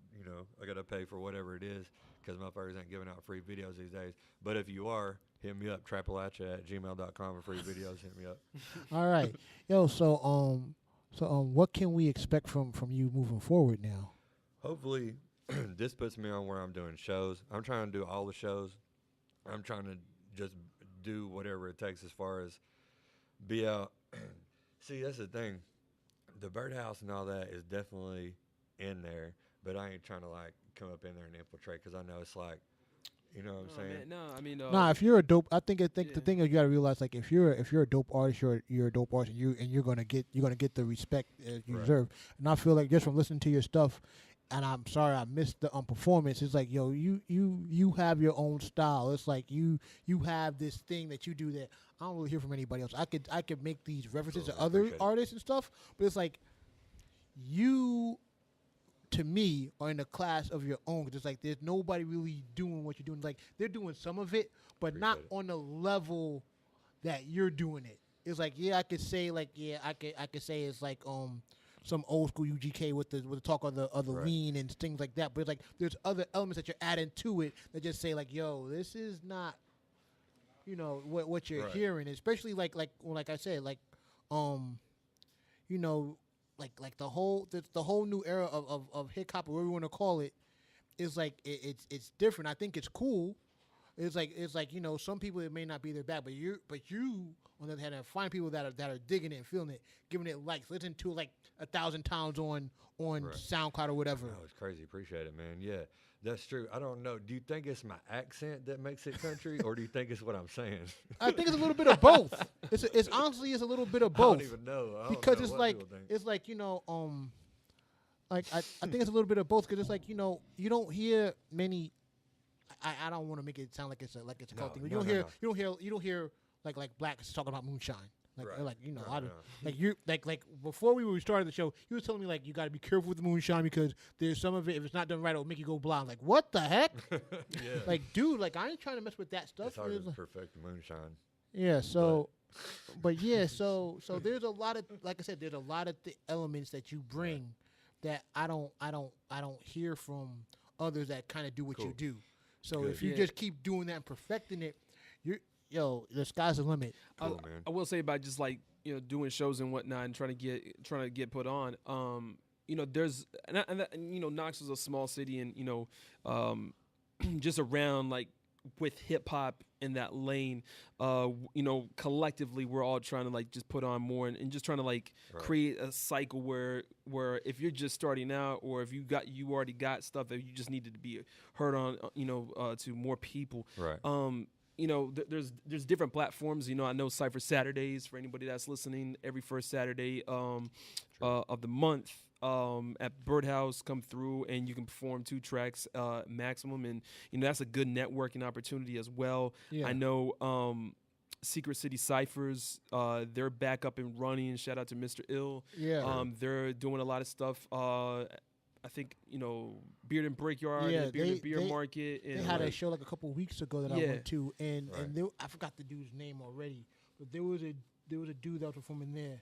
I gotta pay for whatever it is because motherfuckers ain't giving out free videos these days. But if you are, hit me up, trapalacha@gmail.com for free videos. Hit me up. All right. Yo. So what can we expect from you moving forward now? Hopefully, this puts me on where I'm doing shows. I'm trying to do all the shows. I'm trying to just do whatever it takes as far as be out. See, that's the thing. The birdhouse and all that is definitely in there, but I ain't trying to like come up in there and infiltrate because I know it's like, you know what I'm No, saying? man, no, I mean, Nah, if you're a dope, I think yeah. the thing is you gotta realize like if you're a dope artist, you're a dope artist, and you're gonna get the respect you Right. deserve. And I feel like just from listening to your stuff, and I'm sorry I missed the performance. It's like yo, you have your own style. It's like you have this thing that you do that I don't really hear from anybody else. I could make these references Cool, to I other appreciate it. artists and stuff, but it's like you to me are in a class of your own. 'Cause it's like there's nobody really doing what you're doing. Like they're doing some of it, but not Appreciate it. on the level that you're doing it. It's like I could say like I could say it's like some old school UGK with the talk of the Right. lean and things like that. But it's like there's other elements that you're adding to it that just say like yo, this is not what you're Right. hearing, especially like I said um you know, like the whole new era of hip hop or whatever you want to call it is like it's different. I think it's cool. It's like some people it may not be their bag, but you on the other hand find people that are digging it and feeling it, giving it likes, listen to it like 1,000 times on Right. SoundCloud or whatever. Oh, it's crazy. Appreciate it, man. Yeah, that's true. I don't know. Do you think it's my accent that makes it country, or do you think it's what I'm saying? I think it's a little bit of both. It's honestly it's a little bit of I both. don't even know. I don't Because know it's what like people think. it's like like I think it's a little bit of both because it's like you don't hear many. I don't want to make it sound like it's a cult No, thing. But no, no, no. You don't hear like blacks talking about moonshine. Right. No, I don't, no. like you like before we started the show, he was telling me like you got to be careful with the moonshine because there's some of it if it's not done right it'll make you go blind. Like what the heck? Yeah. Like dude, like I ain't trying to mess with that stuff. it's hard It's to like- perfect the moonshine. yeah, so, but yeah, so there's a lot of like I said, there's a lot of elements that you bring that I don't hear from others that kind of do what you Cool. do. So Good. if you Yeah. just keep doing that and perfecting it, the sky's the limit. Cool, man. I will say about just like doing shows and whatnot and trying to get put on. There's and Knoxville's a small city and just around like with hip hop in that lane, collectively we're all trying to like just put on more and just trying to like Right. create a cycle where if you're just starting out or if you already got stuff that you just needed to be heard on, to more people. Right. There's different platforms. I know Cypher Saturdays for anybody that's listening every first Saturday of the month at Birdhouse. Come through and you can perform 2 tracks maximum, and that's a good networking opportunity as well. Yeah. I know Secret City Cyphers, they're back up and running. Shout out to Mr. Ill. Yeah. They're doing a lot of stuff. I think Beard and Brickyard, Yeah, and Beard and Beer they- Market. They And had a like- show like a couple weeks ago that I Yeah. went to, and Right. I forgot the dude's name already, but there was a dude that was performing there.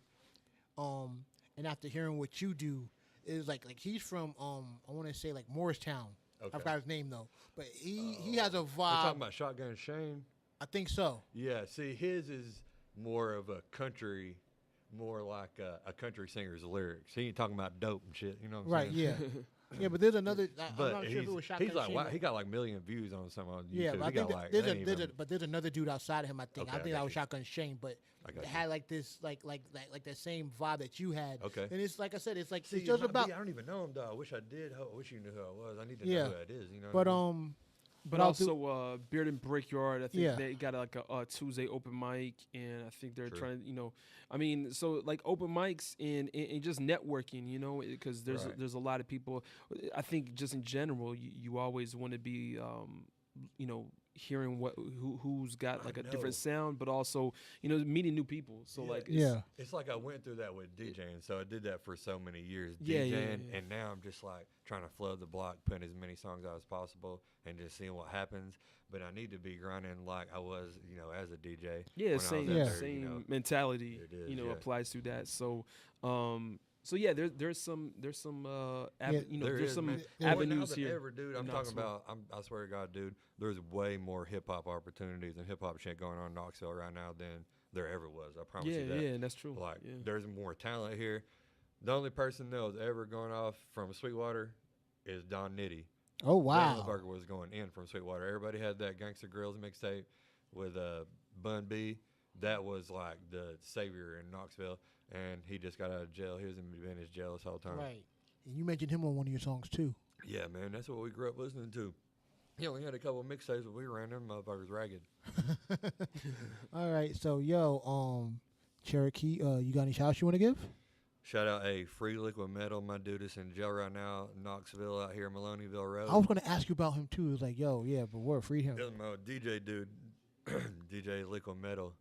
And after hearing what you do, it was like he's from I want to say like Morristown. Okay. I forgot his name though, but he has a We're talking vibe. about Shotgun Shane. I think so. Yeah. See, his is more of a country, more like a country singer's lyrics. He ain't talking about dope and shit. You know what I'm Right? saying? Yeah. Yeah, but there's another. I'm But not sure if it was he's Shotgun like, Shane wow, or- he got like million views on some on YouTube. Yeah, but I he think got like, there's that ain't even- but there's another dude outside of him. I think. Okay, I I think got that was you. Shotgun Shane, but I got it you. had like this like that same vibe that you had. Okay. And it's like I said, it's like See, it's just it might about. be- I don't even know him, though. I wish I did. I wish you knew who I was. I need to Yeah. know who that is. You know. But what I mean? But I'll do- also Beard and Brickyard, I think Yeah. they got like a Tuesday open mic, and I think they're True. trying to, so like open mics and just networking, because Right. there's a lot of people. I think just in general, you always want to be, hearing who's got like a know. different sound, but also meeting new people. So Yeah, like Yeah. It's like I went through that with DJing, so I did that for so many years Yeah, DJing, yeah, yeah. and now I'm just like trying to flood the block, putting as many songs out as possible, and just seeing what happens. But I need to be grinding like I was, as a DJ. Yeah, when I was same out Yeah. there, same mentality, It is, yeah. applies to that. So yeah, there's some There there's is, some man. Yeah. More now avenues than here. ever, dude. I'm in talking Knoxville. about. I swear to God, dude. There's way more hip hop opportunities and hip hop shit going on in Knoxville right now than there ever was. I promise Yeah, you that. yeah, that's true. Like, yeah. there's more talent here. The only person that was ever going off from Sweetwater is Don Nitty. Oh That wow. motherfucker was going in from Sweetwater. Everybody had that Gangster Grills mixtape with Bun B. That was like the savior in Knoxville, and he just got out of jail. He was in his jail this whole time. Right. And you mentioned him on one of your songs too. Yeah, man, that's what we grew up listening to. Yeah, we had a couple of mixtapes, but we ran them motherfuckers ragged. All right, so Cherokee, you got any shots you want to give? Shout out, Free Liquid Metal, my dude is in jail right now, Knoxville out here, Maloneyville Road. I was gonna ask you about him too. It was like, yeah, but we're free him. This is my DJ dude, DJ Liquid Metal.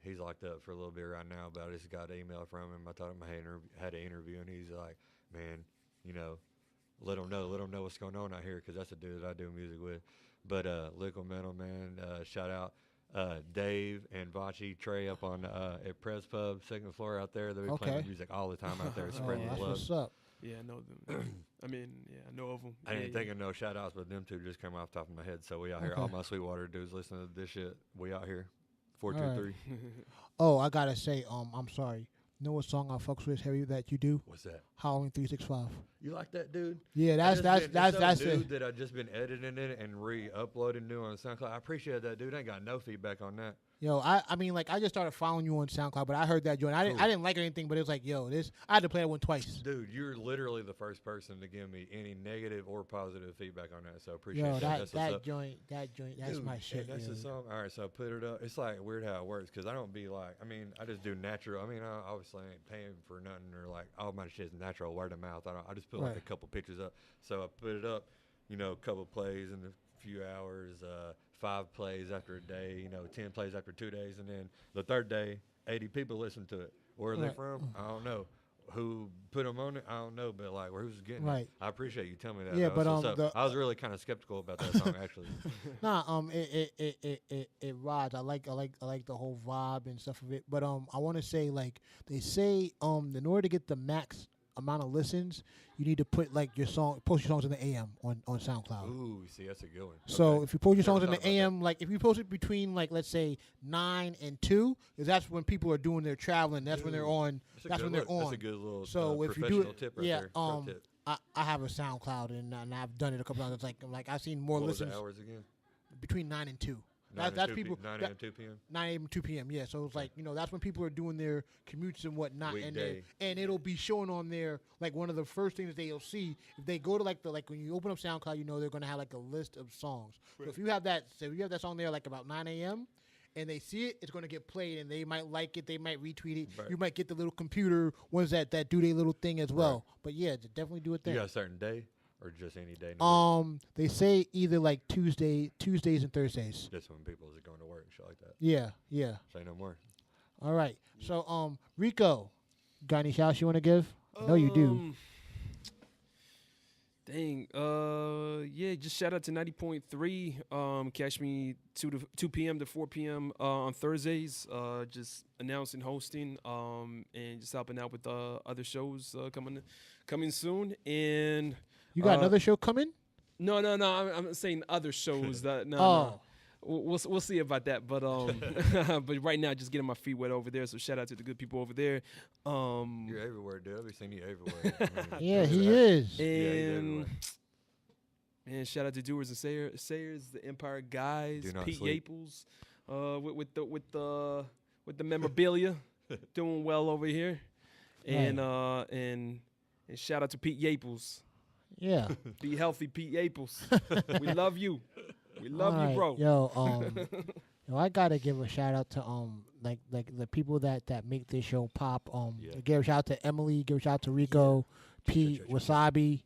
He's locked up for a little bit right now, but I just got an email from him. I told him I had an interview, and he's like, man, let him know what's going on out here, because that's a dude that I do music with. But Liquid Metal, man, shout out Dave and Vachi Trey up on at Press Pub, second floor out there. They be playing music all the time out there, spreading the that's love. what's up. Yeah, I know them. I mean, yeah, I know of them. I didn't think of no shout outs, but them two just came off the top of my head. So we out here. All my Sweetwater dudes listening to this shit. We out here. 423. Oh, I gotta say, I'm sorry. You know what song I fucks with heavy that you do? What's that? Halloween 365. You like that, dude? Yeah, that's dude it. that I just been editing it and re-uploading new on SoundCloud. I appreciate that, dude. I ain't got no feedback on that. Yo, I mean, like, I just started following you on SoundCloud, but I heard that joint. I didn't like anything, but it was like, yo, I had to play that one twice. Dude, you're literally the first person to give me any negative or positive feedback on that, so I appreciate Yo, that. that joint, that's Dude, my shit. That's the song. All right, so I put it up. It's like weird how it works, because I don't be like, I just do natural. I obviously ain't paying for nothing, or like all my shit's natural, word of mouth. I just put like a couple pictures up. So I put it up, a couple plays in a few hours, 5 plays after a day, 10 plays after 2 days, and then the third day, 80 people listen to it. Where are they from? I don't know. Who put them on it? I don't know, but like, who's getting it? I appreciate you telling me that. Yeah, though. but I was really kind of skeptical about that song actually. Nah, it rides. I like the whole vibe and stuff of it. But I want to say, like, they say in order to get the max amount of listens, you need to put like post your songs in the AM on SoundCloud. Ooh, see, that's a good one. So if you post your songs in the AM, like if you post it between like let's say 9 and 2, because that's when people are doing their traveling. That's when they're on. That's when they're on. That's a good little so if you do it, tip right there. Tip. I have a SoundCloud and I've done it a couple times. It's like I've seen more listens. What was the hours again? Between 9 and 2. 9 That's and people. 9 a.m. 2 p.m. 9 a.m. 2 p.m. Yeah, so it's like that's when people are doing their commutes and whatnot, and it'll be showing on there like one of the first things they'll see if they go to like when you open up SoundCloud, they're gonna have like a list of songs. Right. So if you have that song there like about 9 a.m. and they see it, it's gonna get played, and they might like it, they might retweet it. Right. You might get the little computer ones that do their little thing as well. Right. But yeah, definitely do it there. You got a certain day? Or just any day? They say either like Tuesdays and Thursdays. Just when people are going to work and shit like that. Yeah. Say no more. All right. So, Rico, got any shouts you want to give? I know you do. Dang. Yeah, just shout out to 90.3. Catch me 2 p.m. to 4 p.m. On Thursdays. Just announcing, hosting, and just helping out with other shows coming soon. And you got another show coming? No. I'm saying other shows. No. We'll see about that, but but right now just getting my feet wet over there. So shout out to the good people over there. You're everywhere, dude. I've been seeing you everywhere. Yeah, he is. And shout out to Doers and Sayers, the Empire guys, Pete Yaples, with the memorabilia, doing well over here, and shout out to Pete Yaples. Yeah. Be healthy, Pete Yaples. We love you. We love you, bro. Yo, I gotta give a shout out to like the people that make this show pop. Give a shout out to Emily. Give a shout out to Rico, Pete, Wasabi.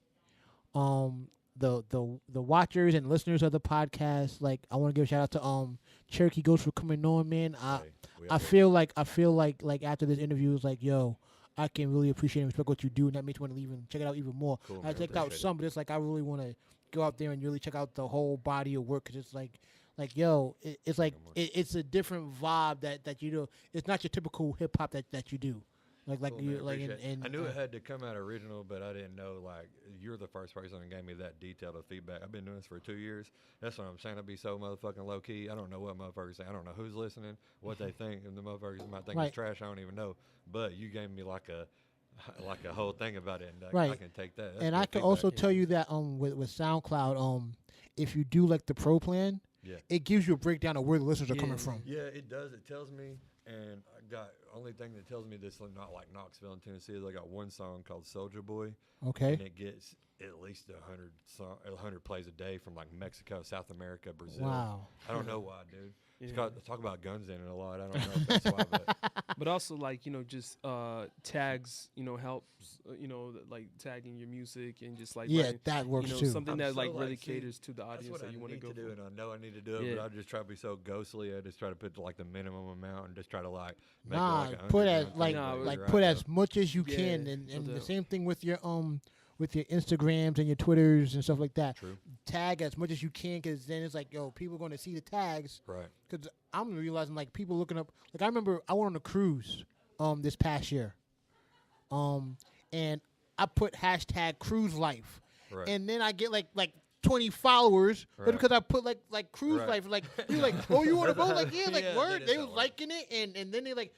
The watchers and listeners of the podcast. Like I want to give a shout out to Cherokee Ghost for coming on, man. I feel like after this interview is like, yo, I can really appreciate and respect what you do, and that makes me want to even check it out even more. Cool, I checked out some, but it's like I really want to go out there and really check out the whole body of work, because it's like yo, it's like it's a different vibe that you do. It's not your typical hip hop that you do. Cool, I knew it had to come out original, but I didn't know you're the first person that gave me that detailed of feedback. I've been doing this for 2 years. That's what I'm saying. I'd be so motherfucking low key. I don't know what motherfuckers say. I don't know who's listening, what they think, and the motherfuckers might think it's trash. I don't even know. But you gave me like a whole thing about it, and I can take that. That's and I can also tell you that with SoundCloud, if you do like the pro plan, it gives you a breakdown of where the listeners are coming from. Yeah, it does. It tells me And I got only thing that tells me this is not like Knoxville in Tennessee is I got one song called Soldier Boy, Okay. and it gets at least 100 plays a day from like Mexico, South America, Brazil. Wow. I don't know why, dude. It's Yeah. got talk about guns in it a lot. I don't know if that's why, but But also, like, just tags, helps, like tagging your music and just like Yeah, writing, that works too. something I'm that so, like like, really see, caters to the that's audience what that I you want to need go to do, for. and I know I need to do it, Yeah. but I just try to be so ghostly. I just try to put like the minimum amount and just try to like make Nah, it like put 100 as guns, like Nah, but like you're put right, as much as you Yeah, can, no and the doubt. same thing with your Instagrams and your Twitters and stuff like that. True. Tag as much as you can, because then it's like, yo, people are going to see the tags. Right. Because I'm realizing like people looking up. Like I remember I went on a cruise this past year, and I put hashtag cruise life, Right. and then I get like 20 followers, but Right. because I put like cruise Right. life, like you're like, oh, you want to go, like yeah, like Yeah, word, that is they how was it works. liking it, and then they like,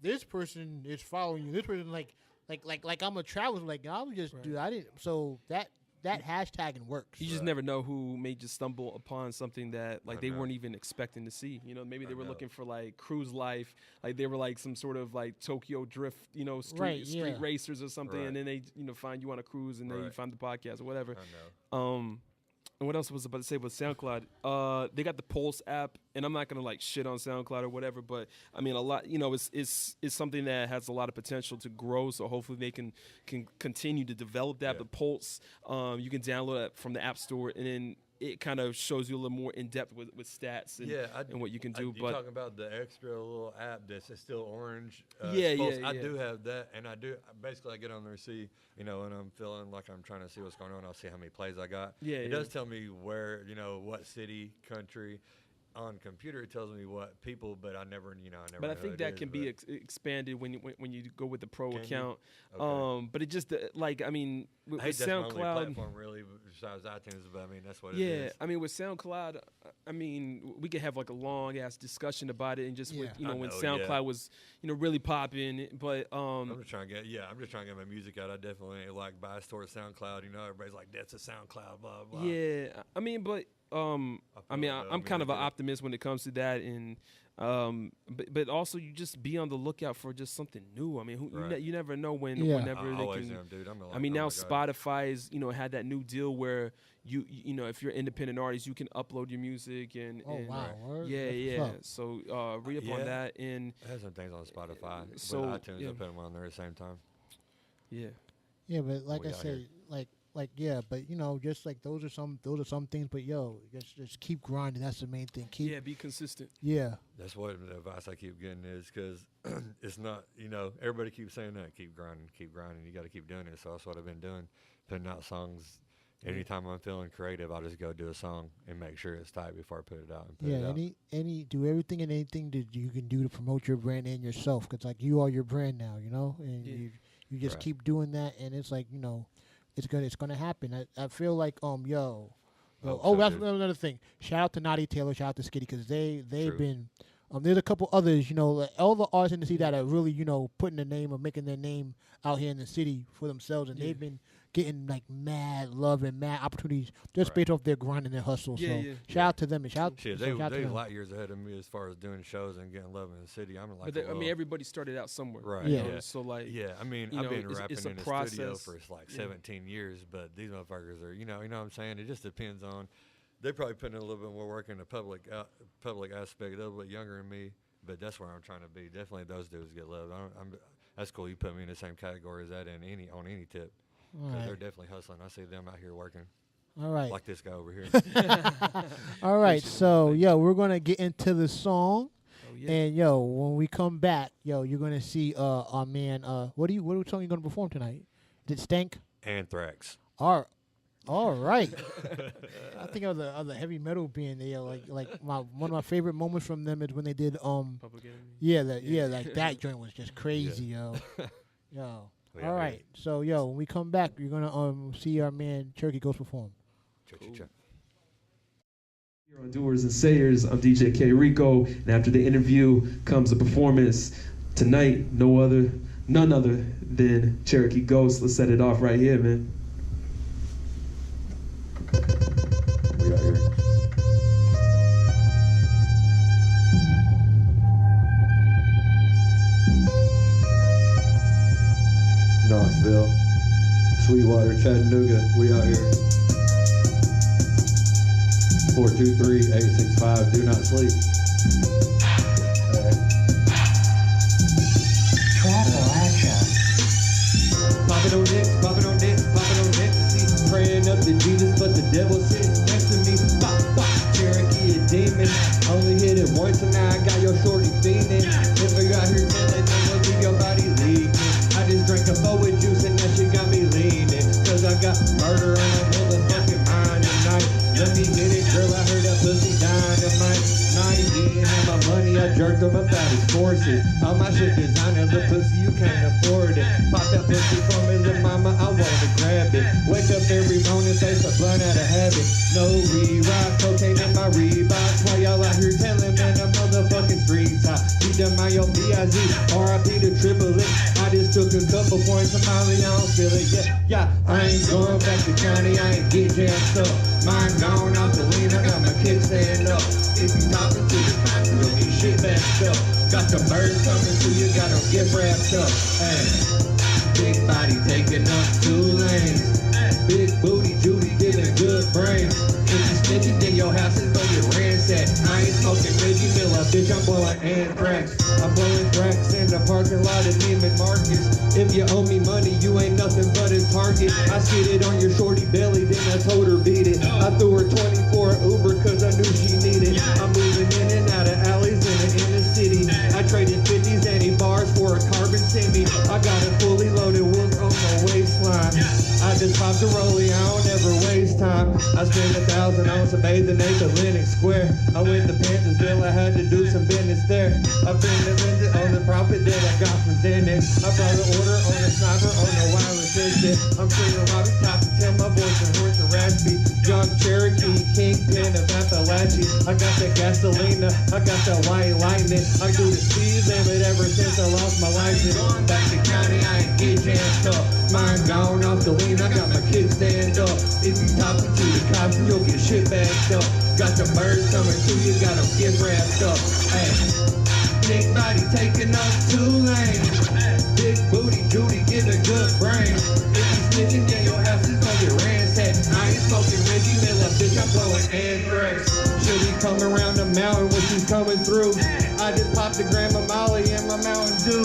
this person is following you, this person like I'm a traveler, like I was just Right. dude, I didn't, so that hashtagging works. You just Right. never know who may just stumble upon something that like I they know. weren't even expecting to see. Maybe they I were know. looking for like cruise life, like they were like some sort of like Tokyo drift, street Right, street yeah. racers or something, Right. and then they find you on a cruise and then you Right. find the podcast or whatever. I know. And what else was I about to say with SoundCloud? They got the Pulse app, and I'm not gonna like shit on SoundCloud or whatever, but I mean a lot. It's something that has a lot of potential to grow. So hopefully they can continue to develop that. Yeah. The Pulse, you can download it from the App Store, and then it kind of shows you a little more in depth with stats and, and what you can do. You're But talking about the extra little app that's still orange. Yeah, Pulse. yeah, I yeah. do have that, and I basically I get on there, see, when I'm feeling like I'm trying to see what's going on, I'll see how many plays I got. Yeah, it yeah. does tell me where, what city, country. On computer, it tells me what people, but I never. But I know think who that it can is, be but- expanded when you go with the Pro Can you? account. Okay. But it just like I mean with I hate that's my only SoundCloud. platform really besides iTunes, but I mean that's what it Yeah, is. I mean with SoundCloud, I mean we could have like a long ass discussion about it, and just with Yeah. I when know, SoundCloud yeah. was really popping, but I'm just trying to get my music out. I definitely ain't like biased towards SoundCloud. Everybody's like that's a SoundCloud, blah blah. yeah, I mean but I mean I'm kind of an optimist when it comes to that, and but also you just be on the lookout for just something new. I mean Right. you never know Yeah. whenever I they always can. am, dude. I mean, now oh my God. Spotify's, had that new deal where you if you're an independent artist, you can upload your music and Oh and, wow, word? yeah, That's yeah. what's up. So read up on Yeah. that, and I have some things on Spotify, so, but iTunes yeah. I put them on there at the same time. yeah, Yeah, but like We I out said, here. like yeah, but just like those are some things. But just keep grinding. That's the main thing. Keep yeah. Be consistent. yeah. That's what the advice I keep getting is because it's not, everybody keeps saying that. Keep grinding. You got to keep doing it. So that's what I've been doing, putting out songs. Anytime I'm feeling creative, I'll just go do a song and make sure it's tight before I put it out. And put it Yeah, out. any do everything and anything that you can do to promote your brand and yourself, because like you are your brand now, and Yeah. you just Right. keep doing that, and it's like it's gonna happen. I feel like Hope that's so, dude. another thing. Shout out to Naughty Taylor, shout out to Skitty, because they've True. been there's a couple others, like all the artists in the city that are really putting their name or making their name out here in the city for themselves, and Yeah. they've been getting like mad love and mad opportunities just Right. based off their grind and their hustle. Yeah, so yeah. shout out to them and shout Shit, so they shout to them. light years ahead of me as far as doing shows and getting love in the city. I'm like, But I mean, everybody started out somewhere, Right, you yeah. know, So like, yeah, I mean, you I've know, been it's rapping a in the studio process. for like Yeah. 17 years, but these motherfuckers are, you know what I'm saying? It just depends on. They probably putting in a little bit more work in the public aspect. They're a little bit younger than me, but that's where I'm trying to be. Definitely, those dudes get love. That's cool. You put me in the same category as that on any tip. All Because they're right. definitely hustling. I see them out here working, All right. like this guy over here. All right. Appreciate it, So, man. we're going to get into the song. oh yeah, And, when we come back, you're going to see our man. What song you going to perform tonight? Did it Stank? Anthrax. All right. I think of the heavy metal band. They one of my favorite moments from them is when they did Public Enemy. like that joint was just crazy, yo. We All out right. So, when we come back, you're gonna see our man Cherokee Ghost perform. here. Cool. Here on Doers and Sayers, I'm DJ K Rico, and after the interview comes a performance tonight. None other than Cherokee Ghost. Let's set it off right here, man. We out here. Knoxville, Sweetwater, Chattanooga. We out here. 423-865. Do not sleep. Popping on necks, popping on necks, popping on ecstasy. Praying up to Jesus, but the devil sitting next to me. Pop, pop, Cherokee, a demon. Only hit it once and now I got your shorty feeding. If I got here telling them, look at your body leaking. I just drank a forward juice and that shit got me leaning. Cause I got murder on my motherfucking mind tonight. Let me hit it, girl, I heard that pussy dynamite. Now he didn't have my money, I jerked him about his forces. All my shit designer, the pussy, you can't afford it. Pop that pussy from his mama, I want to grab it. Wake up every morning, face a blunt out of habit. No re-rock, cocaine in my Reeboks. Why y'all out here telling man the motherfucking streets hot? D-M-I-O-B-I-Z, R-I-P to triple it. I just took a couple points of Molly, I don't feel it yet. Yeah, I ain't going back to county, I ain't get jammed up. Mine gone off the lean, I got my kickstand up. If you talking to the cops, you'll get shit backed up. Got the birds coming to you, got them get wrapped up. Hey, big body taking up 2 lanes. Big booty Judy giving good brains. If you snitching, then your house is gonna get ransacked. I ain't smoking Reggie Miller, bitch, I'm blowing anthrax. I'm blowing tracks in the parking lot of Neiman Marcus. If you owe me money, you ain't nothing but a target. I skid it on your shorty belly, then I told her beat it. I threw her 24 Uber cause I knew she needed. I'm moving in and out of alleys in the inner city. I traded 50s and bars for a carbon semi. I got a fully loaded wood on my waistline. I just popped a rollie, I don't ever waste time. I spent 1,000 on some bathing at the Lenox Square. I went to Panthersville, I had to do some business there. I've been living on the profit that I got from Xanax. I brought an order on a sniper on the wireless shit. I'm free to Robbie Top to tell my voice and horse and raspy. Young Cherokee, kingpin of Appalachia. I got that gasolina, I got that white lightning. I do the speed limit ever since I lost my license. Going back to county, I ain't get jammed up. Mine gone off the lean, I got my kickstand up. If you talking to the cops, you'll get shit backed up. Got the birds coming to you, got them get wrapped up. Hey, big body taking up 2 lanes. Big booty Judy giving good brain. If you snitching, then your house is gonna get ransacked. I ain't smoking Reggie Miller, bitch, I'm blowing anthrax. She'll be coming around the mountain when she's coming through. I just popped a gram of Molly in my Mountain Dew.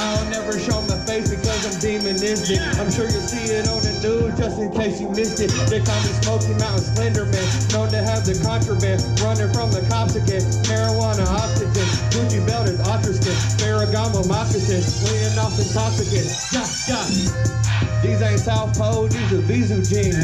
I'll never show my face because I'm demonistic. I'm sure you'll see it on the news just in case you missed it. They call me Smoky Mountain Slenderman, known to have the contraband, running from the cops again. Marijuana, oxygen, Gucci belt is ostrich, Ferragamo moccasins, leaning off intoxicants. Yeah, yeah. These ain't South Pole, these are Visu jeans.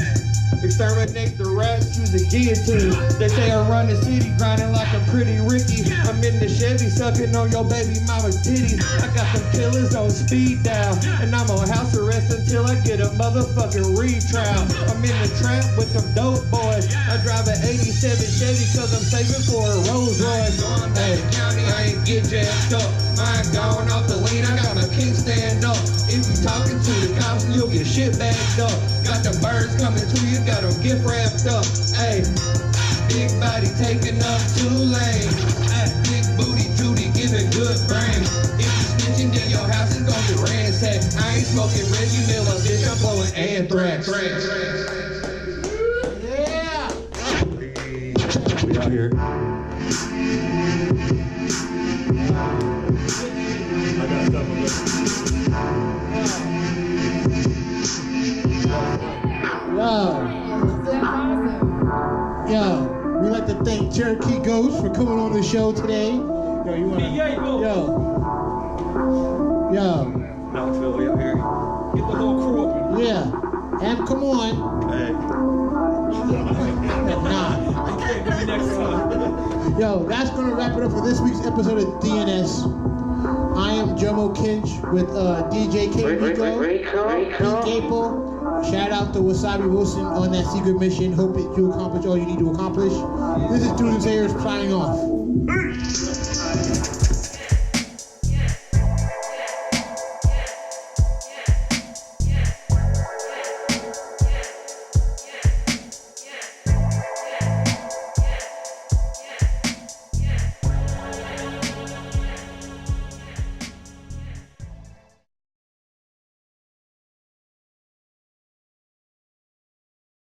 Exterminate the rats, use a guillotine. They say I run the city, grinding like a pretty Ricky. I'm in the Chevy, sucking on your baby mama's titties. I got some killers on speed dial, and I'm on house arrest until I get a motherfucking retrial. I'm in the trap with them dope boys. I drive an 87 Chevy cause I'm saving for a Rolls Royce. Hey, county, I ain't get jacked up. Mine gone off the lean, I got my kickstand up. If you talking to the cops, you'll get shit backed up. Got the birds coming to you, got them gift wrapped up. Hey, big body taking up 2 lanes. Big booty Judy giving good brain. If you snitching, then your house is gonna get ransacked. I ain't smoking Reggie Miller, bitch, I'm blowing anthrax. Yeah. We out here. I got stuff with this. Yo, we like to thank Cherokee Ghost for coming on the show today. Yo, you wanna? Yo. Knoxville, we out here. Get the whole crew up in. Yeah. And come on. Hey. Nah. Next time. Yo, that's gonna wrap it up for this week's episode of DNS. I am Jomo Kinch with DJ K Rico, Pete Gapel. Shout out to Wasabi Wilson on that secret mission. Hope that you accomplish all you need to accomplish. This is Dudes and Sayers signing off.